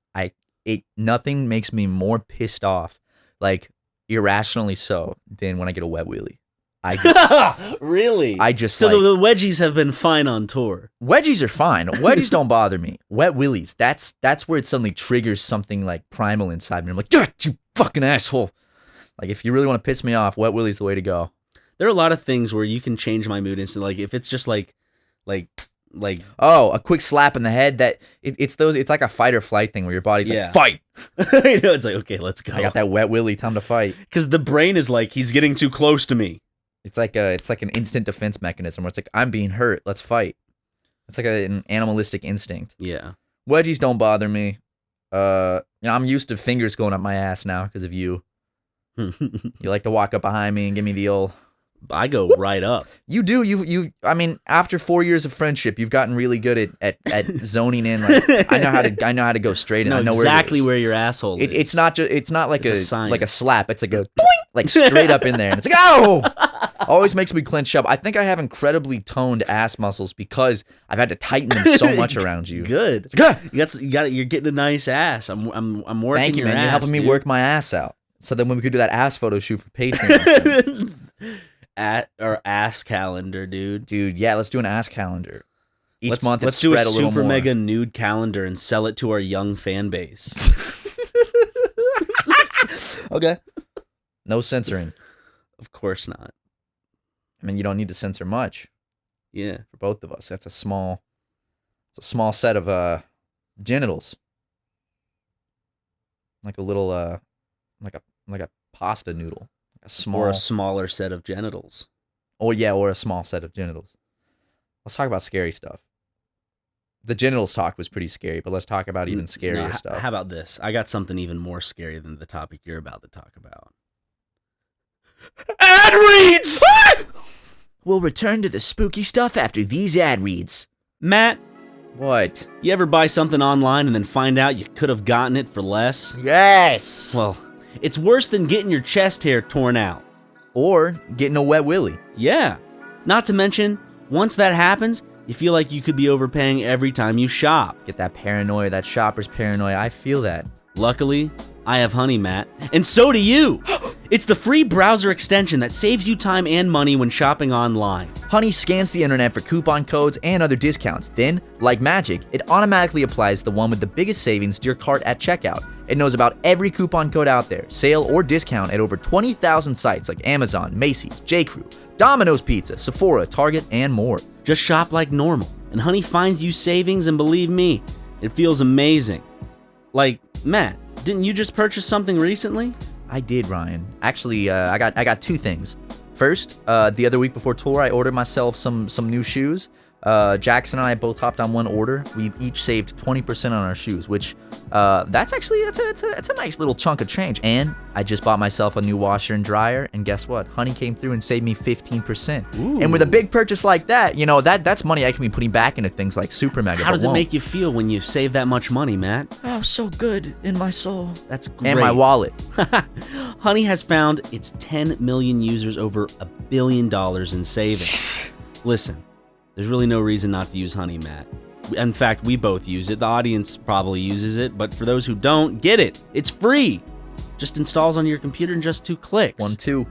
Speaker 1: Nothing makes me more pissed off, like irrationally so, than when I get a wet wheelie.
Speaker 2: Really?
Speaker 1: So
Speaker 2: the wedgies have been fine on tour.
Speaker 1: Wedgies are fine. Wedgies don't bother me. Wet willies, that's where it suddenly triggers something like primal inside me. I'm like, God, you fucking asshole. Like if you really want to piss me off, wet willie's the way to go.
Speaker 2: There are a lot of things where you can change my mood instantly. Like if it's just like
Speaker 1: oh, a quick slap in the head. It's like a fight or flight thing where your body's like, fight.
Speaker 2: You know, it's like, okay, let's go.
Speaker 1: I got that wet willy, time to fight.
Speaker 2: Because the brain is like, he's getting too close to me.
Speaker 1: It's like an instant defense mechanism where it's like, I'm being hurt, let's fight. It's like an animalistic instinct.
Speaker 2: Yeah.
Speaker 1: Wedgies don't bother me. I'm used to fingers going up my ass now because of you. You like to walk up behind me and give me the old.
Speaker 2: I go right up.
Speaker 1: You do. I mean, after 4 years of friendship, you've gotten really good at zoning in. Like, I know how to go straight in. I know
Speaker 2: exactly where your asshole is.
Speaker 1: It's not like
Speaker 2: a sign.
Speaker 1: like a slap. It's like a boing, like straight up in there, and it's like, oh. Always makes me clench up. I think I have incredibly toned ass muscles because I've had to tighten them so much around you.
Speaker 2: Good. You're getting a nice ass. I'm working.
Speaker 1: Thank you,
Speaker 2: your
Speaker 1: man.
Speaker 2: ass,
Speaker 1: You're helping me
Speaker 2: dude.
Speaker 1: work my ass out. So then when we could do that ass photo shoot for Patreon.
Speaker 2: Our ass calendar, dude.
Speaker 1: Yeah, let's do an ass calendar. Each month,
Speaker 2: let's do a
Speaker 1: little more.
Speaker 2: SuperMega nude calendar and sell it to our young fan base.
Speaker 1: Okay. No censoring.
Speaker 2: Of course not.
Speaker 1: I mean, you don't need to censor much.
Speaker 2: Yeah.
Speaker 1: For both of us, that's a small set of genitals. Like a little like a pasta noodle.
Speaker 2: Or a smaller set of genitals.
Speaker 1: Or a small set of genitals. Let's talk about scary stuff. The genitals talk was pretty scary, but let's talk about even scarier stuff.
Speaker 2: How about this? I got something even more scary than the topic you're about to talk about. Ad reads!
Speaker 1: We'll return to the spooky stuff after these ad reads.
Speaker 2: Matt,
Speaker 1: what?
Speaker 2: You ever buy something online and then find out you could have gotten it for less?
Speaker 1: Yes!
Speaker 2: Well, it's worse than getting your chest hair torn out.
Speaker 1: Or getting a wet willy.
Speaker 2: Yeah. Not to mention, once that happens, you feel like you could be overpaying every time you shop.
Speaker 1: Get that paranoia, that shopper's paranoia. I feel that.
Speaker 2: Luckily, I have Honey, Matt. And so do you! It's the free browser extension that saves you time and money when shopping online.
Speaker 1: Honey scans the internet for coupon codes and other discounts. Then, like magic, it automatically applies the one with the biggest savings to your cart at checkout. It knows about every coupon code out there, sale or discount at over 20,000 sites like Amazon, Macy's, J.Crew, Domino's Pizza, Sephora, Target, and more.
Speaker 2: Just shop like normal, and Honey finds you savings, and believe me, it feels amazing. Like, Matt, didn't you just purchase something recently?
Speaker 1: I did, Ryan. Actually, I got two things. First, the other week before tour, I ordered myself some new shoes. Jackson and I both hopped on one order. We each saved 20% on our shoes, which that's a nice little chunk of change. And I just bought myself a new washer and dryer, and guess what? Honey came through and saved me 15%.
Speaker 2: Ooh.
Speaker 1: And with a big purchase like that, you know, that's money I can be putting back into things like SuperMega.
Speaker 2: How does it make you feel when you save that much money, Matt?
Speaker 1: Oh, so good in my soul.
Speaker 2: That's great.
Speaker 1: And my wallet.
Speaker 2: Honey has found its 10 million users over $1 billion in savings. Listen, there's really no reason not to use Honey, Matt. In fact, we both use it. The audience probably uses it, but for those who don't, get it. It's free. Just installs on your computer in just 2 clicks.
Speaker 1: 1, 2.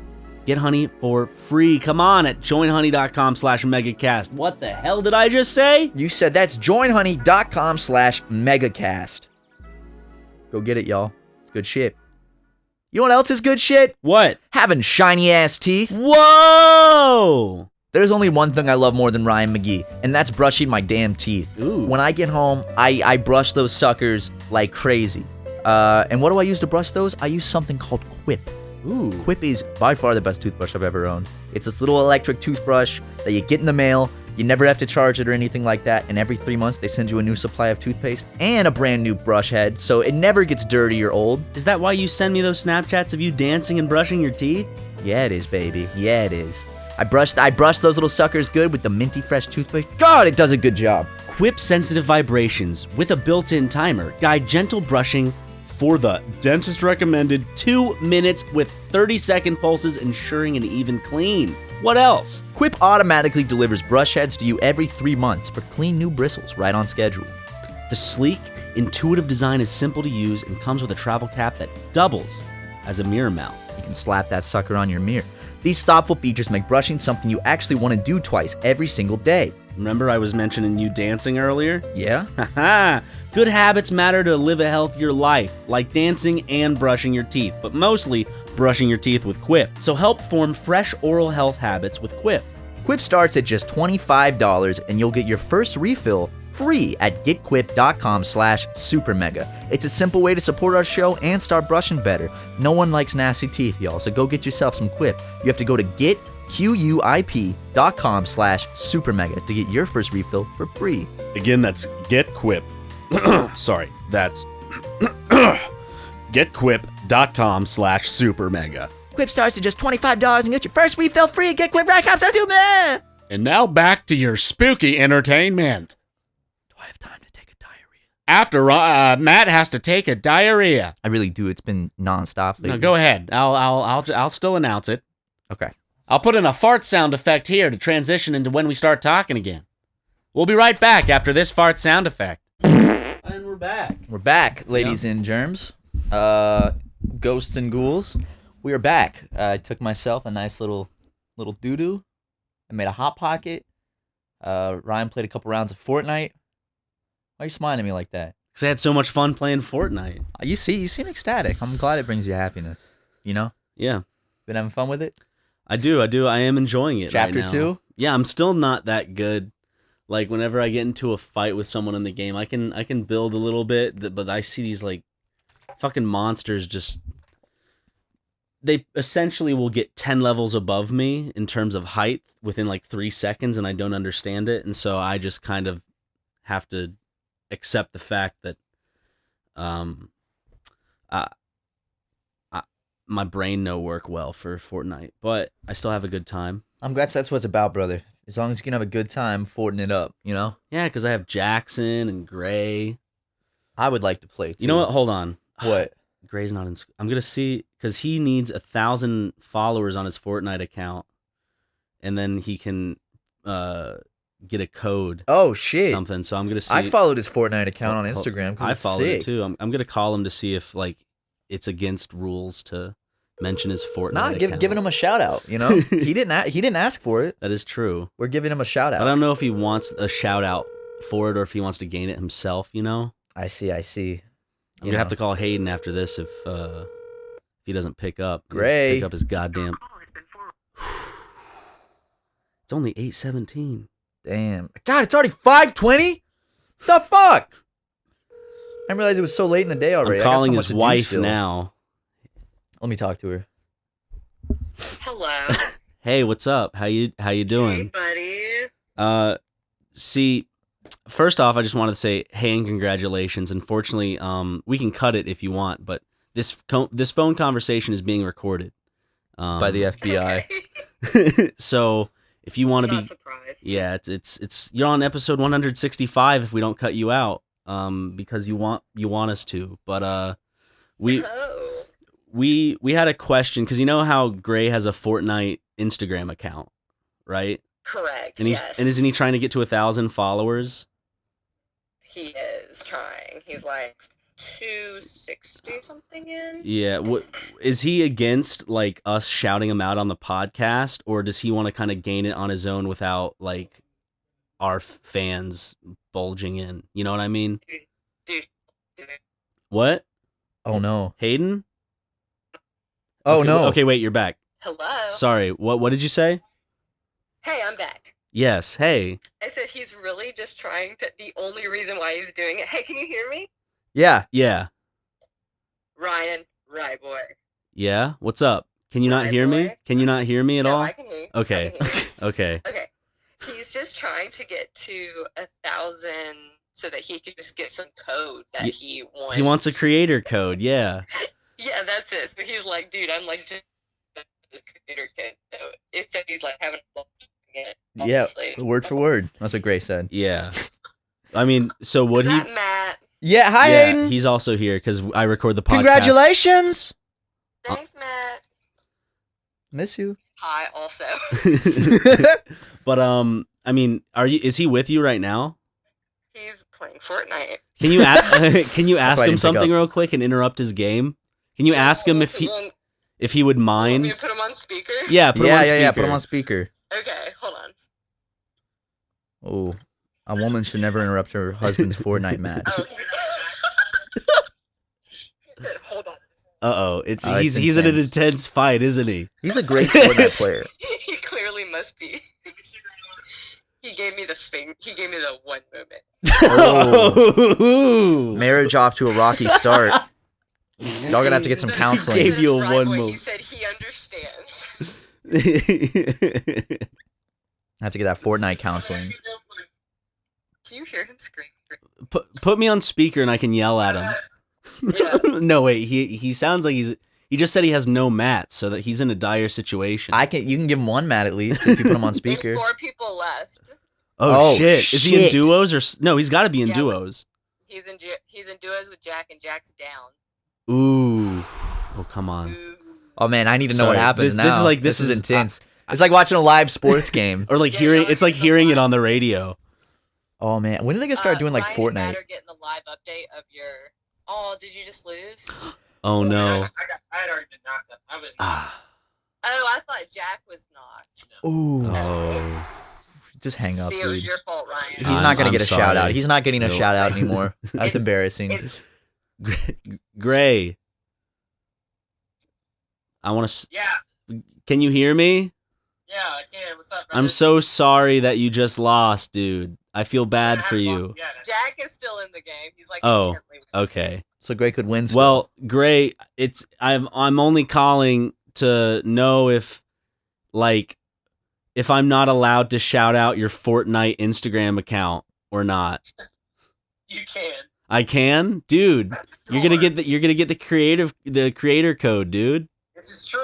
Speaker 2: Get Honey for free. Come on at joinhoney.com/megacast. What the hell did I just say?
Speaker 1: You said that's joinhoney.com/megacast. Go get it, y'all. It's good shit. You know what else is good shit?
Speaker 2: What?
Speaker 1: Having shiny ass teeth.
Speaker 2: Whoa!
Speaker 1: There's only one thing I love more than Ryan McGee, and that's brushing my damn teeth.
Speaker 2: Ooh.
Speaker 1: When I get home, I brush those suckers like crazy. And what do I use to brush those? I use something called Quip.
Speaker 2: Ooh.
Speaker 1: Quip is by far the best toothbrush I've ever owned. It's this little electric toothbrush that you get in the mail. You never have to charge it or anything like that, and every 3 months they send you a new supply of toothpaste and a brand new brush head, so it never gets dirty or old.
Speaker 2: Is that why you send me those Snapchats of you dancing and brushing your teeth?
Speaker 1: Yeah, it is, baby. Yeah, it is. I brushed those little suckers good with the minty fresh toothpaste. God, it does a good job.
Speaker 2: Quip sensitive vibrations with a built-in timer guide gentle brushing for the dentist recommended 2 minutes with 30-second pulses, ensuring an even clean. What else?
Speaker 1: Quip automatically delivers brush heads to you every 3 months for clean new bristles right on schedule.
Speaker 2: The sleek, intuitive design is simple to use and comes with a travel cap that doubles as a mirror mount.
Speaker 1: You can slap that sucker on your mirror. These thoughtful features make brushing something you actually want to do twice every single day.
Speaker 2: Remember I was mentioning you dancing earlier?
Speaker 1: Yeah?
Speaker 2: Haha! Good habits matter to live a healthier life, like dancing and brushing your teeth, but mostly brushing your teeth with Quip. So help form fresh oral health habits with Quip.
Speaker 1: Quip starts at just $25 and you'll get your first refill free at getquip.com/supermega. It's a simple way to support our show and start brushing better. No one likes nasty teeth, y'all, so go get yourself some Quip. You have to go to getquip.com/supermega to get your first refill for free.
Speaker 2: Again, that's GetQuip. Sorry, that's getquip.com/supermega.
Speaker 1: Quip starts at just $25 and get your first refill free at getquip.com/supermega.
Speaker 4: And now back to your spooky entertainment.
Speaker 1: Do I have time to take a diarrhea?
Speaker 4: After Matt has to take a diarrhea.
Speaker 1: I really do. It's been nonstop lately.
Speaker 4: No, go ahead. I'll still announce it.
Speaker 1: Okay.
Speaker 4: I'll put in a fart sound effect here to transition into when we start talking again. We'll be right back after this fart sound effect.
Speaker 2: And we're back.
Speaker 1: We're back, ladies and germs. Ghosts and ghouls. We are back. I took myself a nice little doo-doo. I made a Hot Pocket. Ryan played a couple rounds of Fortnite. Why are you smiling at me like that?
Speaker 2: Because I had so much fun playing Fortnite.
Speaker 1: You seem ecstatic. I'm glad it brings you happiness. You know?
Speaker 2: Yeah.
Speaker 1: Been having fun with it?
Speaker 2: I do. I am enjoying it
Speaker 1: Chapter
Speaker 2: right now.
Speaker 1: 2?
Speaker 2: Yeah, I'm still not that good. Like, whenever I get into a fight with someone in the game, I can build a little bit, but I see these, like, fucking monsters just... They essentially will get 10 levels above me in terms of height within, like, 3 seconds, and I don't understand it, and so I just kind of have to accept the fact that my brain no work well for Fortnite, but I still have a good time.
Speaker 1: I'm glad that's what it's about, brother. As long as you can have a good time forting it up, you know?
Speaker 2: Yeah, because I have Jackson and Gray.
Speaker 1: I would like to play, too.
Speaker 2: You know what? Hold on.
Speaker 1: What?
Speaker 2: Gray's not in school. I'm going to see, because he needs 1,000 followers on his Fortnite account, and then he can get a code.
Speaker 1: Oh, shit.
Speaker 2: Something. So I'm going to see.
Speaker 1: I followed his Fortnite account on Instagram.
Speaker 2: I followed
Speaker 1: sick.
Speaker 2: it, too. I'm going to call him to see if, like, it's against rules to mention his Fortnite account.
Speaker 1: Giving him a shout out, you know? he didn't ask for it.
Speaker 2: That is true.
Speaker 1: We're giving him a shout out.
Speaker 2: I don't know if he wants a shout out for it or if he wants to gain it himself, you know?
Speaker 1: I see.
Speaker 2: I'm going to have to call Hayden after this if he doesn't pick up.
Speaker 1: Gray.
Speaker 2: Pick up his goddamn... It's only 8:17.
Speaker 1: Damn. God, it's already 5:20? The fuck? I didn't realize it was so late in the day already.
Speaker 2: I'm calling
Speaker 1: I got
Speaker 2: his
Speaker 1: so much to do
Speaker 2: wife
Speaker 1: still.
Speaker 2: now.
Speaker 1: Let me talk to her.
Speaker 3: Hello.
Speaker 2: Hey, what's up? How you doing?
Speaker 3: Hey, buddy.
Speaker 2: See, first off, I just wanted to say hey and congratulations. Unfortunately, we can cut it if you want, but this phone conversation is being recorded
Speaker 1: By the FBI.
Speaker 3: Okay.
Speaker 2: So if you want to
Speaker 3: Not
Speaker 2: be,
Speaker 3: surprised.
Speaker 2: yeah, it's you're on episode 165 if we don't cut you out, because you want us to, but we had a question because you know how Gray has a Fortnite Instagram account, right?
Speaker 3: Correct.
Speaker 2: And
Speaker 3: yes.
Speaker 2: isn't he trying to get to 1,000 followers?
Speaker 3: He is trying. He's like 260 something in.
Speaker 2: Yeah. What is he against, like, us shouting him out on the podcast, or does he want to kind of gain it on his own without, like, our fans bulging in? You know what I mean?
Speaker 3: Dude.
Speaker 2: What?
Speaker 1: Oh, no.
Speaker 2: Hayden?
Speaker 1: Oh,
Speaker 2: Okay,
Speaker 1: no.
Speaker 2: Okay, wait, you're back.
Speaker 3: Hello.
Speaker 2: Sorry. What did you say?
Speaker 3: Hey, I'm back.
Speaker 2: Yes. Hey.
Speaker 3: I said he's really just trying to. The only reason why he's doing it. Hey, can you hear me?
Speaker 1: Yeah.
Speaker 2: Yeah.
Speaker 3: Ryan, right boy.
Speaker 2: Yeah. What's up? Can you not
Speaker 3: Right,
Speaker 2: hear me?
Speaker 3: boy.
Speaker 2: Can you not hear me at
Speaker 3: No,
Speaker 2: all?
Speaker 3: I can hear you.
Speaker 2: Okay.
Speaker 3: I can hear you.
Speaker 2: Okay.
Speaker 3: Okay.
Speaker 5: He's just trying to get to 1,000 so that he can just get some code that he wants.
Speaker 2: He wants a creator code, yeah.
Speaker 5: Yeah, that's it. So he's like, dude, I'm like, just this creator code. So it's he's like having a it.
Speaker 1: Yeah, word for word. That's what Gray said.
Speaker 2: Yeah. I mean, so would
Speaker 5: Is
Speaker 2: he?
Speaker 5: that Matt?
Speaker 1: Yeah, hi,
Speaker 2: Yeah,
Speaker 1: Aiden.
Speaker 2: he's also here because I record the podcast.
Speaker 1: Congratulations.
Speaker 5: Thanks, Matt.
Speaker 1: Miss you.
Speaker 5: Hi, also.
Speaker 2: But I mean, is he with you right now?
Speaker 5: He's playing Fortnite.
Speaker 2: Can you can you ask
Speaker 1: why I
Speaker 2: him
Speaker 1: didn't pick
Speaker 2: something
Speaker 1: up.
Speaker 2: real quick and interrupt his game? Can you ask him if he would
Speaker 5: Want me
Speaker 2: mind?
Speaker 5: to put him on speaker?
Speaker 2: Yeah, put him on speaker.
Speaker 1: Yeah. Put him on speaker.
Speaker 5: Okay, hold on.
Speaker 1: Oh, a woman should never interrupt her husband's Fortnite match.
Speaker 5: Okay. He said, hold on.
Speaker 2: It's
Speaker 1: Oh, it's
Speaker 2: he's in an
Speaker 1: intense.
Speaker 2: intense fight, isn't he?
Speaker 1: He's a great Fortnite player.
Speaker 5: He clearly must be. He gave me the one moment.
Speaker 1: Oh. Marriage off to a rocky start. Y'all gonna have to get some counseling.
Speaker 2: Gave you a
Speaker 5: His
Speaker 2: one
Speaker 5: driveway,
Speaker 2: moment.
Speaker 5: He said he understands.
Speaker 1: I have to get that Fortnite counseling.
Speaker 5: Can you hear him scream?
Speaker 2: Put me on speaker and I can yell at him.
Speaker 5: Yeah.
Speaker 2: No, wait. He sounds like he just said he has no mats, so that he's in a dire situation.
Speaker 1: You can give him one mat at least if you put him on
Speaker 5: There's
Speaker 1: speaker.
Speaker 5: 4 people left.
Speaker 2: Oh,
Speaker 1: Oh,
Speaker 2: shit! Is he in
Speaker 1: shit.
Speaker 2: duos or no? He's got to be in
Speaker 5: Yeah.
Speaker 2: duos.
Speaker 5: He's in duos with Jack, and Jack's down.
Speaker 2: Ooh. Oh, come on.
Speaker 5: Ooh.
Speaker 1: Oh man, I need to know what
Speaker 2: Sorry,
Speaker 1: happens now.
Speaker 2: this is
Speaker 1: intense. It's like watching a live sports game.
Speaker 2: Or like
Speaker 5: Yeah,
Speaker 2: hearing
Speaker 5: no,
Speaker 2: it's like
Speaker 5: it's
Speaker 2: hearing it
Speaker 5: live.
Speaker 2: on the radio.
Speaker 1: Oh man, when are they gonna start doing like
Speaker 5: Ryan and Matt
Speaker 1: Fortnite?
Speaker 5: are getting the live update of your. Oh, did you just lose?
Speaker 2: Oh no.
Speaker 3: I had already been knocked up. I was.
Speaker 2: Ah.
Speaker 5: Oh, I thought Jack was knocked.
Speaker 1: Ooh,
Speaker 2: Oh.
Speaker 1: just hang up,
Speaker 5: See, it was
Speaker 1: dude.
Speaker 5: your fault, Ryan.
Speaker 1: He's not gonna
Speaker 2: I'm
Speaker 1: get a shout out.
Speaker 2: sorry.
Speaker 1: He's not getting a
Speaker 2: No.
Speaker 1: shout out anymore. That's
Speaker 5: It's-
Speaker 1: embarrassing.
Speaker 5: It's
Speaker 2: Gray. I want to.
Speaker 3: Yeah,
Speaker 2: Can you hear me?
Speaker 3: yeah, I can. What's up,
Speaker 2: I'm
Speaker 3: brother?
Speaker 2: so sorry that you just lost, dude. I feel bad for you.
Speaker 3: Yeah,
Speaker 5: Jack is still in the game. He's like
Speaker 2: Oh.
Speaker 5: intently.
Speaker 2: Okay.
Speaker 1: So Gray could win. Still.
Speaker 2: Well, Gray, I'm only calling to know if I'm not allowed to shout out your Fortnite Instagram account or not.
Speaker 3: you can.
Speaker 2: I can? Dude, you're going to get the creator code, dude.
Speaker 3: This is true.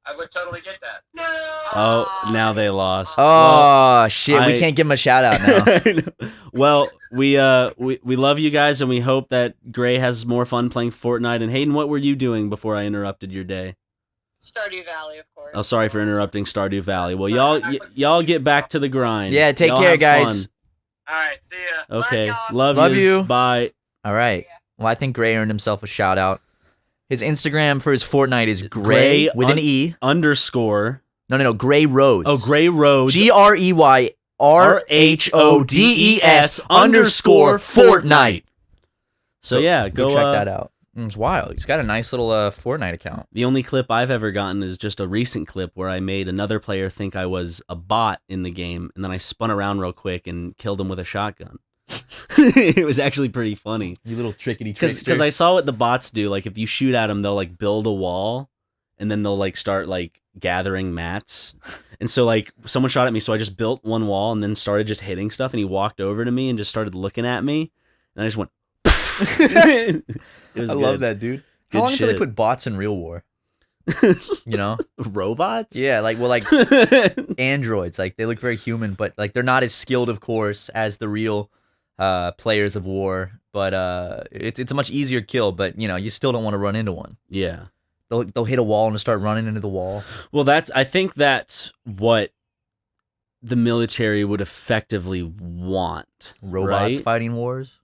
Speaker 3: I would totally get that.
Speaker 5: No.
Speaker 2: Oh, now they lost.
Speaker 1: oh shit, we
Speaker 2: I-
Speaker 1: can't give him a shout out now.
Speaker 2: Well, we love you guys and we hope that Gray has more fun playing Fortnite. And Hayden, what were you doing before I interrupted your day?
Speaker 5: Stardew Valley, of course.
Speaker 2: Oh, sorry for interrupting Stardew Valley. Well, y'all get back to the grind.
Speaker 1: Yeah, take
Speaker 2: Y'all
Speaker 1: care,
Speaker 2: have
Speaker 1: guys.
Speaker 3: All right, see ya.
Speaker 5: Love
Speaker 2: Okay,
Speaker 5: y'all.
Speaker 2: love
Speaker 1: Love
Speaker 2: yous.
Speaker 1: you.
Speaker 2: Bye.
Speaker 1: All right. Well, I think Gray earned himself a shout out. His Instagram for his Fortnite is
Speaker 2: Gray
Speaker 1: Gray with an E.
Speaker 2: Underscore.
Speaker 1: No, Gray Roads.
Speaker 2: Oh, Gray Roads.
Speaker 1: GREYRHODES underscore Fortnite.
Speaker 2: So yeah,
Speaker 1: Go
Speaker 2: go
Speaker 1: check that out. It's wild. He's got a nice little Fortnite account.
Speaker 2: The only clip I've ever gotten is just a recent clip where I made another player think I was a bot in the game, and then I spun around real quick and killed him with a shotgun. It was actually pretty funny.
Speaker 1: You little trickety
Speaker 2: Because I saw what the bots do. Like, if you shoot at them, they'll, like, build a wall, and then they'll, like, start, like, gathering mats. And so, like, someone shot at me, so I just built one wall and then started just hitting stuff, and he walked over to me and just started looking at me, and I just went, it was
Speaker 1: I
Speaker 2: good.
Speaker 1: love that, dude.
Speaker 2: Good
Speaker 1: How long until they
Speaker 2: shit.
Speaker 1: put bots in real war? You know?
Speaker 2: Robots?
Speaker 1: Yeah, like androids. Like, they look very human, but, like, they're not as skilled, of course, as the real players of war. But it's a much easier kill, but, you know, you still don't want to run into one.
Speaker 2: Yeah.
Speaker 1: They'll hit a wall and start running into the wall.
Speaker 2: Well, I think that's what the military would effectively want.
Speaker 1: Robots
Speaker 2: right?
Speaker 1: fighting wars.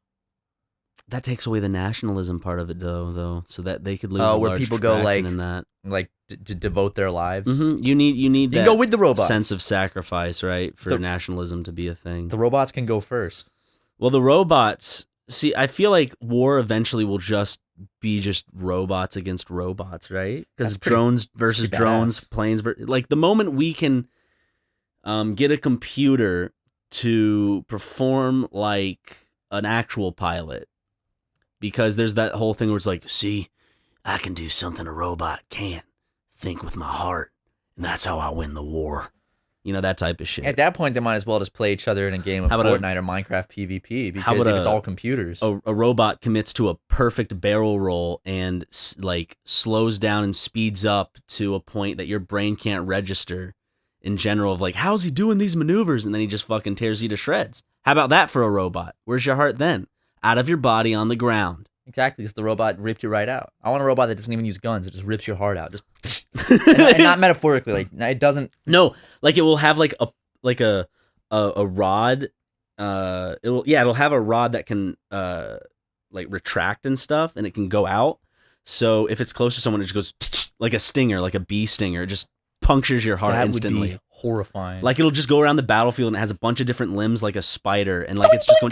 Speaker 2: That takes away the nationalism part of it, though, so that they could lose.
Speaker 1: Oh,
Speaker 2: a
Speaker 1: where
Speaker 2: large
Speaker 1: people go,
Speaker 2: fraction
Speaker 1: like,
Speaker 2: in that.
Speaker 1: Like, to devote their lives.
Speaker 2: Mm-hmm. You need
Speaker 1: You
Speaker 2: that
Speaker 1: can go with the robots.
Speaker 2: sense of sacrifice, right, for
Speaker 1: The-
Speaker 2: nationalism to be a thing.
Speaker 1: The robots can go first.
Speaker 2: Well, the robots. See, I feel like war eventually will just be robots against robots, right? Because
Speaker 1: That's pretty-
Speaker 2: drones versus
Speaker 1: pretty
Speaker 2: drones,
Speaker 1: badass.
Speaker 2: planes. Like the moment we can get a computer to perform like an actual pilot, because there's that whole thing where it's like, see, I can do something a robot can't. Think with my heart, and that's how I win the war. that type of shit.
Speaker 1: At that point, they might as well just play each other in a game of
Speaker 2: How about
Speaker 1: Fortnite or Minecraft PvP because
Speaker 2: how about
Speaker 1: if it's all computers.
Speaker 2: a robot commits to a perfect barrel roll and like slows down and speeds up to a point that your brain can't register in general of like, how's he doing these maneuvers? And then he just fucking tears you to shreds. How about that for a robot? Where's your heart then? Out of your body on the ground.
Speaker 1: Exactly, because the robot ripped you right out. I want a robot that doesn't even use guns. It just rips your heart out. Just and not metaphorically. Like it doesn't.
Speaker 2: No, like it will have like a rod. It'll have a rod that can like retract and stuff, and it can go out. So if it's close to someone, it just goes like a stinger, like a bee stinger. It just punctures your heart instantly.
Speaker 1: Would be horrifying.
Speaker 2: Like it'll just go around the battlefield and it has a bunch of different limbs like a spider, and like it's just going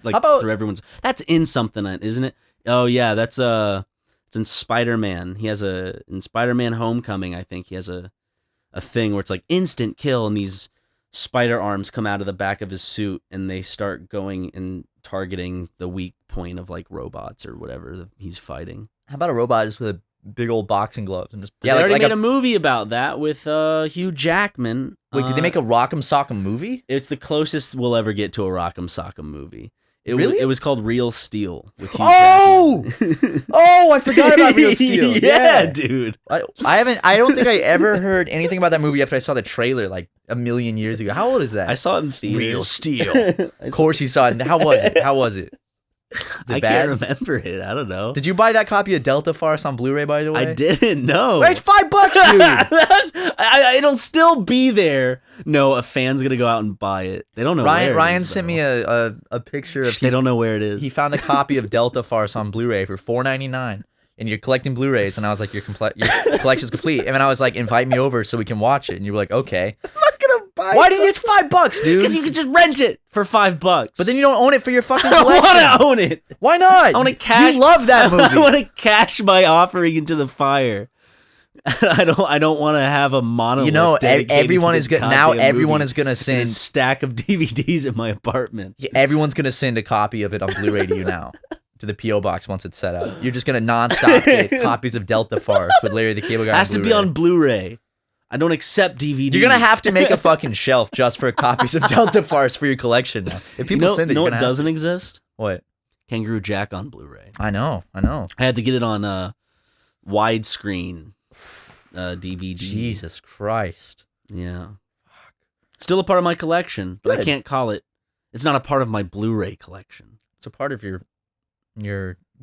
Speaker 2: like through everyone's. That's in something, isn't it? Oh yeah, it's in Spider-Man. He has in Spider-Man Homecoming, I think he has a thing where it's like instant kill, and these spider arms come out of the back of his suit, and they start going and targeting the weak point of like robots or whatever he's fighting.
Speaker 1: How about a robot just with a big old boxing gloves and just
Speaker 2: They already made a movie about that with Hugh Jackman.
Speaker 1: Wait, did they make a Rock'em Sock'em movie?
Speaker 2: It's the closest we'll ever get to a Rock'em Sock'em movie.
Speaker 1: Really?
Speaker 2: It was called Real Steel with Hugh
Speaker 1: Jackman. Oh, I forgot about Real Steel.
Speaker 2: Yeah, dude.
Speaker 1: I don't think I ever heard anything about that movie after I saw the trailer like a million years ago. How old is that?
Speaker 2: I saw it in theaters.
Speaker 1: Real Steel. Of course you saw it. How was it?
Speaker 2: I can't remember it. I don't know.
Speaker 1: Did you buy that copy of Delta Farce on Blu-ray, by the way?
Speaker 2: I didn't. No.
Speaker 1: It's $5, dude.
Speaker 2: It'll still be there. No, a fan's gonna go out and buy it. They don't know.
Speaker 1: Ryan sent me a picture of.
Speaker 2: They don't know where it is.
Speaker 1: He found a copy of Delta Farce on Blu-ray for $4.99, and you're collecting Blu-rays, and I was like, your collection's complete, and then I was like, invite me over so we can watch it, and you were like, okay.
Speaker 2: I'm not gonna buy it.
Speaker 1: Why didn't you? It's $5, dude.
Speaker 2: Because you could just rent it for $5.
Speaker 1: But then you don't own it for your fucking
Speaker 2: I
Speaker 1: collection.
Speaker 2: want to own it.
Speaker 1: Why not?
Speaker 2: I want to cash.
Speaker 1: You love that movie.
Speaker 2: I want to cash my offering into the fire. I don't want to have a monolith.
Speaker 1: You know, everyone is
Speaker 2: everyone
Speaker 1: is gonna send
Speaker 2: a stack of DVDs in my apartment.
Speaker 1: Everyone's gonna send a copy of it on Blu-ray to you now, to the PO box once it's set up. You're just gonna nonstop get copies of Delta Farce with Larry the Cable Guy.
Speaker 2: It has to be on Blu-ray. I don't accept DVD.
Speaker 1: You're gonna have to make a fucking shelf just for copies of Delta Farce for your collection now. If people send it,
Speaker 2: you know what doesn't exist?
Speaker 1: What?
Speaker 2: Kangaroo Jack on Blu-ray.
Speaker 1: I know.
Speaker 2: I had to get it on widescreen DVD.
Speaker 1: Jesus Christ.
Speaker 2: Yeah. Still a part of my collection, but I can't call it. It's not a part of my Blu-ray collection.
Speaker 1: It's a part of your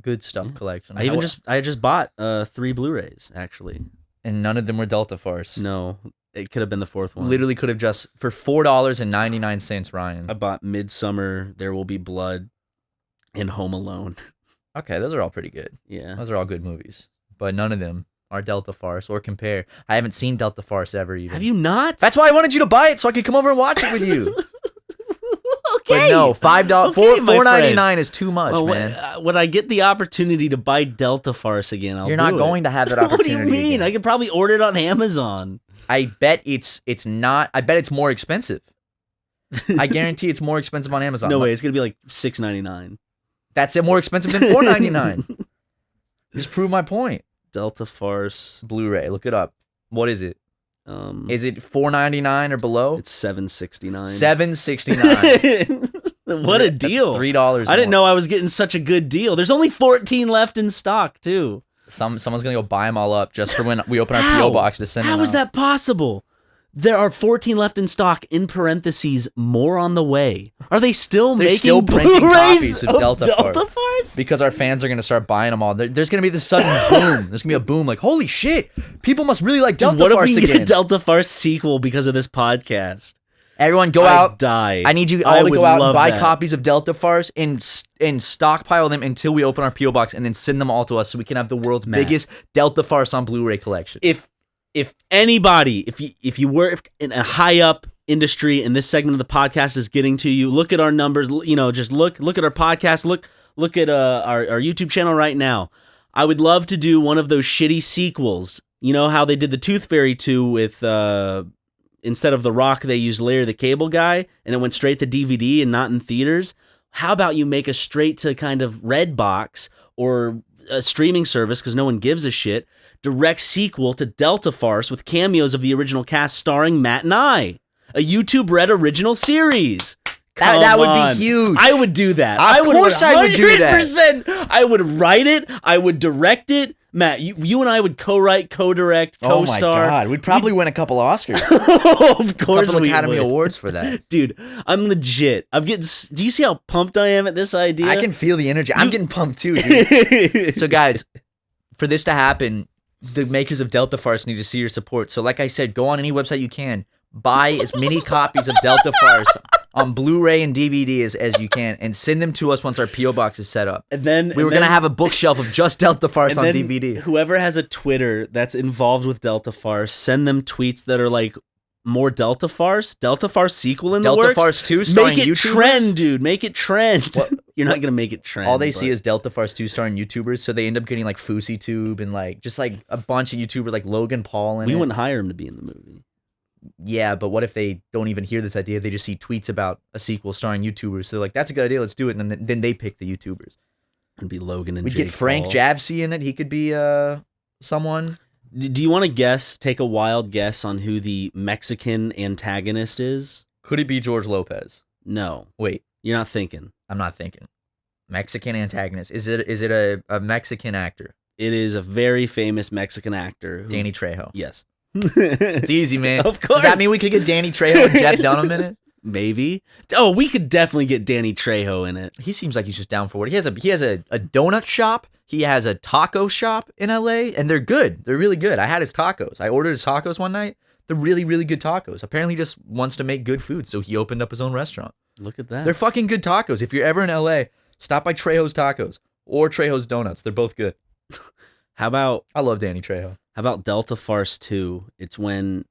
Speaker 1: good stuff collection.
Speaker 2: I just bought 3 Blu-rays actually,
Speaker 1: and none of them were Delta Farce.
Speaker 2: No, it could have been the 4th one.
Speaker 1: Literally could have just for $4.99, Ryan.
Speaker 2: I bought Midsummer, There Will Be Blood, and Home Alone.
Speaker 1: Okay, those are all pretty good.
Speaker 2: Yeah,
Speaker 1: those are all good movies, but none of them are Delta Farce or compare. I haven't seen Delta Farce ever even.
Speaker 2: Have you not?
Speaker 1: That's why I wanted you to buy it so I could come over and watch it with you.
Speaker 2: Okay.
Speaker 1: But no, $4.99 is too much, man.
Speaker 2: When I get the opportunity to buy Delta Farce again, I'll
Speaker 1: You're not going to have that opportunity.
Speaker 2: What do you mean?
Speaker 1: Again.
Speaker 2: I could probably order it on Amazon.
Speaker 1: I bet it's not. I bet it's more expensive. I guarantee it's more expensive on Amazon.
Speaker 2: No way, it's gonna be like $6.99.
Speaker 1: That's more expensive than $4.99. Just prove my point.
Speaker 2: Delta Farce
Speaker 1: Blu-ray. Look it up. What is it? Is it $4.99 or below?
Speaker 2: It's $7.69.
Speaker 1: $7.69.
Speaker 2: What a deal!
Speaker 1: That's $3.
Speaker 2: I didn't know I was getting such a good deal. There's only 14 left in stock too.
Speaker 1: Someone's gonna go buy them all up just for when we open our PO box to send them.
Speaker 2: How is that possible? There are 14 left in stock. In parentheses, more on the way. Are they still
Speaker 1: They're
Speaker 2: making
Speaker 1: still printing
Speaker 2: Blu-rays
Speaker 1: copies of Delta
Speaker 2: Farce?
Speaker 1: Because our fans are going to start buying them all. There's going to be this sudden boom. There's going to be a boom like, holy shit, people must really like Delta Farce again.
Speaker 2: What if we get a Delta Farce sequel because of this podcast?
Speaker 1: Everyone go out.
Speaker 2: Die.
Speaker 1: I need you all to go out and buy copies of Delta Farce and stockpile them until we open our PO box and then send them all to us so we can have the world's biggest Delta Farce on Blu-ray collection.
Speaker 2: If anybody, if you work in a high up industry and this segment of the podcast is getting to you, look at our numbers, just look at our podcast, look at our YouTube channel right now. I would love to do one of those shitty sequels. You know how they did the Tooth Fairy 2 with instead of The Rock, they used Larry the Cable Guy and it went straight to DVD and not in theaters. How about you make a straight to kind of Redbox or streaming service because no one gives a shit, direct sequel to Delta Farce with cameos of the original cast starring Matt and I. A YouTube Red original series.
Speaker 1: That would
Speaker 2: on.
Speaker 1: be huge.
Speaker 2: I would do that.
Speaker 1: Of course I would do that.
Speaker 2: 100%. I would write it. I would direct it. Matt, you and I would co-write, co-direct, co-star.
Speaker 1: Oh my God, we'd probably win a couple Oscars.
Speaker 2: Of course,
Speaker 1: a couple
Speaker 2: we
Speaker 1: Academy
Speaker 2: would.
Speaker 1: Awards for that.
Speaker 2: Dude, I'm legit. I'm getting. Do you see how pumped I am at this idea?
Speaker 1: I can feel the energy. I'm getting pumped too, dude. So guys, for this to happen, the makers of Delta Farce need to see your support. So like I said, go on any website you can. Buy as many copies of Delta Farce on Blu-ray and DVD as you can, and send them to us once our P.O. box is set up.
Speaker 2: And then
Speaker 1: we were going to have a bookshelf of just Delta Farce on DVD.
Speaker 2: Whoever has a Twitter that's involved with Delta Farce, send them tweets that are like, more Delta Farce sequel in the works.
Speaker 1: Delta Farce 2 starring
Speaker 2: Make it
Speaker 1: YouTubers?
Speaker 2: trend, dude. Make it trend. You're not going to make it trend.
Speaker 1: All they see is Delta Farce 2 starring YouTubers, so they end up getting like FouseyTube and like just like a bunch of YouTubers like Logan Paul and
Speaker 2: we wouldn't hire him to be in the movie.
Speaker 1: Yeah, but what if they don't even hear this idea? They just see tweets about a sequel starring YouTubers. So they're like, that's a good idea. Let's do it. And then they pick the YouTubers.
Speaker 2: It'd be Logan and
Speaker 1: We'd
Speaker 2: Jake
Speaker 1: get Frank
Speaker 2: Paul.
Speaker 1: Javsey in it. He could be someone.
Speaker 2: Do you want to guess? Take a wild guess on who the Mexican antagonist is?
Speaker 1: Could it be George Lopez?
Speaker 2: No.
Speaker 1: Wait,
Speaker 2: You're not thinking.
Speaker 1: I'm not thinking. Mexican antagonist. Is it a Mexican actor?
Speaker 2: It is a very famous Mexican actor.
Speaker 1: Danny Trejo.
Speaker 2: Yes.
Speaker 1: It's easy, man.
Speaker 2: Of course.
Speaker 1: Does that mean we could get Danny Trejo and Jeff Dunham in it?
Speaker 2: Maybe. Oh, we could definitely get Danny Trejo in it.
Speaker 1: He seems like he's just down for it. He has a donut shop. He has a taco shop in LA, and they're good. They're really good. I had his tacos. I ordered his tacos one night. They're really, really good tacos. Apparently he just wants to make good food, so he opened up his own restaurant.
Speaker 2: Look at that.
Speaker 1: They're fucking good tacos. If you're ever in LA, stop by Trejo's Tacos or Trejo's Donuts. They're both good.
Speaker 2: How about
Speaker 1: I love Danny Trejo.
Speaker 2: Delta Farce 2? It's when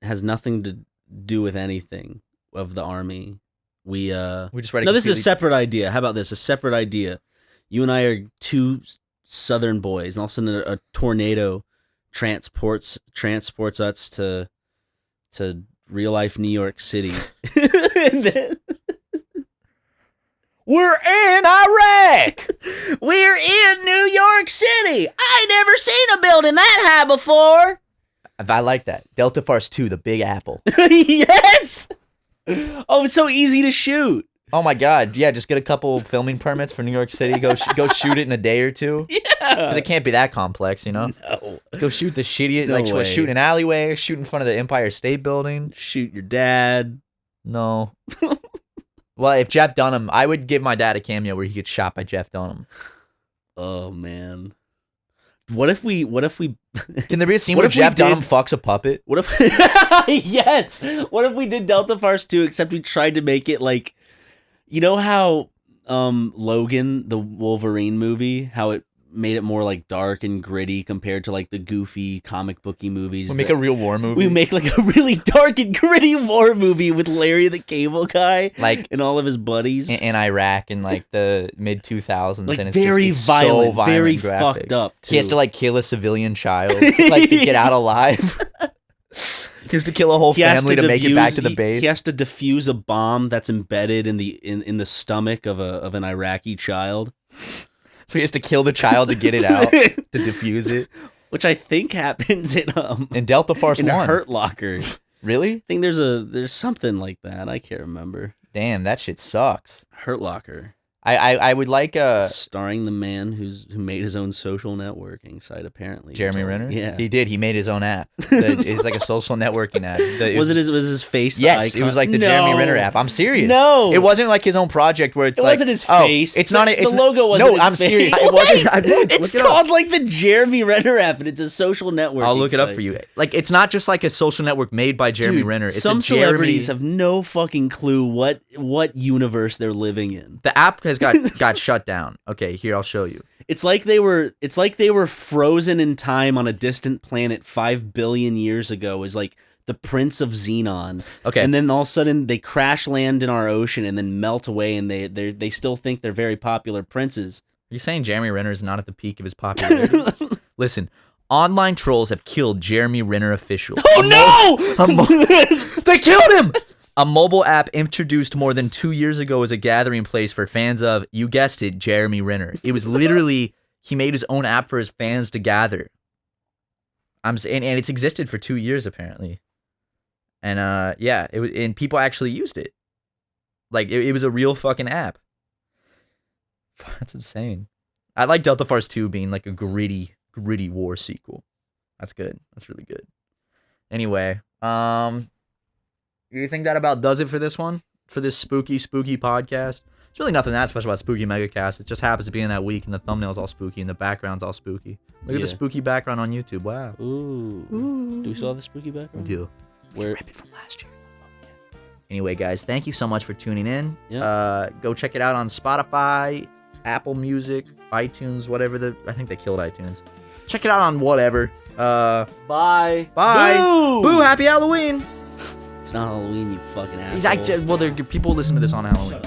Speaker 2: it has nothing to do with anything of the army. We
Speaker 1: just write.
Speaker 2: No, this is a separate idea. How about this? A separate idea. You and I are two Southern boys, and all of a sudden a tornado transports us to real life New York City. And then,
Speaker 1: we're in Iraq.
Speaker 2: we're in New York City. I never seen a building that high before.
Speaker 1: I like that. Delta Farce 2, the Big Apple.
Speaker 2: Yes. Oh, it's so easy to shoot.
Speaker 1: Oh my God! Yeah, just get a couple filming permits for New York City. Go shoot it in a day or two.
Speaker 2: Yeah,
Speaker 1: because it can't be that complex, you know.
Speaker 2: No.
Speaker 1: Go shoot the shitty,
Speaker 2: No
Speaker 1: like
Speaker 2: way.
Speaker 1: shoot an alleyway, shoot in front of the Empire State Building.
Speaker 2: Shoot your dad.
Speaker 1: No. Well, if Jeff Dunham, I would give my dad a cameo where he gets shot by Jeff Dunham.
Speaker 2: Oh man. What if we
Speaker 1: Can there be a scene
Speaker 2: What
Speaker 1: where
Speaker 2: if we
Speaker 1: Jeff Dunham
Speaker 2: did-
Speaker 1: fucks a puppet?
Speaker 2: What if yes? What if we did Delta Farce 2 except we tried to make it like, you know how Logan, the Wolverine movie, how it made it more like dark and gritty compared to like the goofy comic booky movies.
Speaker 1: We make a real war movie.
Speaker 2: We make like a really dark and gritty war movie with Larry the Cable Guy,
Speaker 1: like
Speaker 2: and all of his buddies.
Speaker 1: in Iraq in like the mid 2000s,
Speaker 2: Like
Speaker 1: and it's
Speaker 2: very
Speaker 1: just, it's
Speaker 2: violent,
Speaker 1: so violent,
Speaker 2: very
Speaker 1: and graphic.
Speaker 2: fucked up. Too.
Speaker 1: He has to like kill a civilian child, like to get out alive. He has to kill a whole
Speaker 2: He has
Speaker 1: family to make it back to the
Speaker 2: he-
Speaker 1: base.
Speaker 2: He has to defuse a bomb that's embedded in the stomach of an Iraqi child,
Speaker 1: So he has to kill the child to get it out, to defuse it.
Speaker 2: which I think happens
Speaker 1: In Delta Farce
Speaker 2: in
Speaker 1: 1.
Speaker 2: a Hurt Locker.
Speaker 1: Really?
Speaker 2: I think there's something like that. I can't remember.
Speaker 1: Damn, that shit sucks.
Speaker 2: Hurt Locker,
Speaker 1: I would like
Speaker 2: starring the man who made his own social networking site. Apparently,
Speaker 1: Jeremy Renner.
Speaker 2: Yeah,
Speaker 1: He did. He made his own app. It's like a social networking app.
Speaker 2: was his face? The
Speaker 1: Yes,
Speaker 2: icon?
Speaker 1: it was like the
Speaker 2: No.
Speaker 1: Jeremy Renner app. I'm serious.
Speaker 2: No.
Speaker 1: It wasn't like his own project where it's
Speaker 2: It
Speaker 1: like
Speaker 2: wasn't his
Speaker 1: oh,
Speaker 2: face.
Speaker 1: It's not.
Speaker 2: The
Speaker 1: It's
Speaker 2: logo wasn't.
Speaker 1: No,
Speaker 2: his
Speaker 1: I'm
Speaker 2: face.
Speaker 1: serious. It wasn't. I did.
Speaker 2: It's
Speaker 1: Look it up.
Speaker 2: called like the Jeremy Renner app, and it's a social network.
Speaker 1: I'll look it up for you. Like it's not just like a social network made by Jeremy
Speaker 2: Dude,
Speaker 1: Renner. It's
Speaker 2: some
Speaker 1: a Jeremy.
Speaker 2: celebrities have no fucking clue what universe they're living in.
Speaker 1: The app has got shut down. Okay, here I'll show you.
Speaker 2: It's like they were frozen in time on a distant planet 5 billion years ago as like the Prince of Xenon.
Speaker 1: Okay.
Speaker 2: And then all of a sudden they crash land in our ocean and then melt away, and they still think they're very popular princes.
Speaker 1: Are you saying Jeremy Renner is not at the peak of his popularity? Listen, online trolls have killed Jeremy Renner official.
Speaker 2: Oh no!
Speaker 1: They killed him! A mobile app introduced more than 2 years ago as a gathering place for fans of, you guessed it, Jeremy Renner. It was literally he made his own app for his fans to gather. And it's existed for 2 years apparently. And yeah, it was, and people actually used it. Like it was a real fucking app. That's insane. I like Delta Force 2 being like a gritty war sequel. That's good. That's really good. Anyway, you think that about does it for this one? For this spooky podcast? It's really nothing that special about Spooky MegaCast. It just happens to be in that week, and the thumbnail's all spooky, and the background's all spooky. Look at the spooky background on YouTube. Wow.
Speaker 2: Ooh. Do we still have the spooky
Speaker 1: We
Speaker 2: background?
Speaker 1: do.
Speaker 2: Where?
Speaker 1: Rip it from last year. Anyway, guys, thank you so much for tuning in.
Speaker 2: Yeah.
Speaker 1: Go check it out on Spotify, Apple Music, iTunes, whatever I think they killed iTunes. Check it out on whatever.
Speaker 2: Bye.
Speaker 1: Bye. Boo! Happy Halloween.
Speaker 2: It's not Halloween, you fucking asshole.
Speaker 1: Well, people listen to this on Halloween.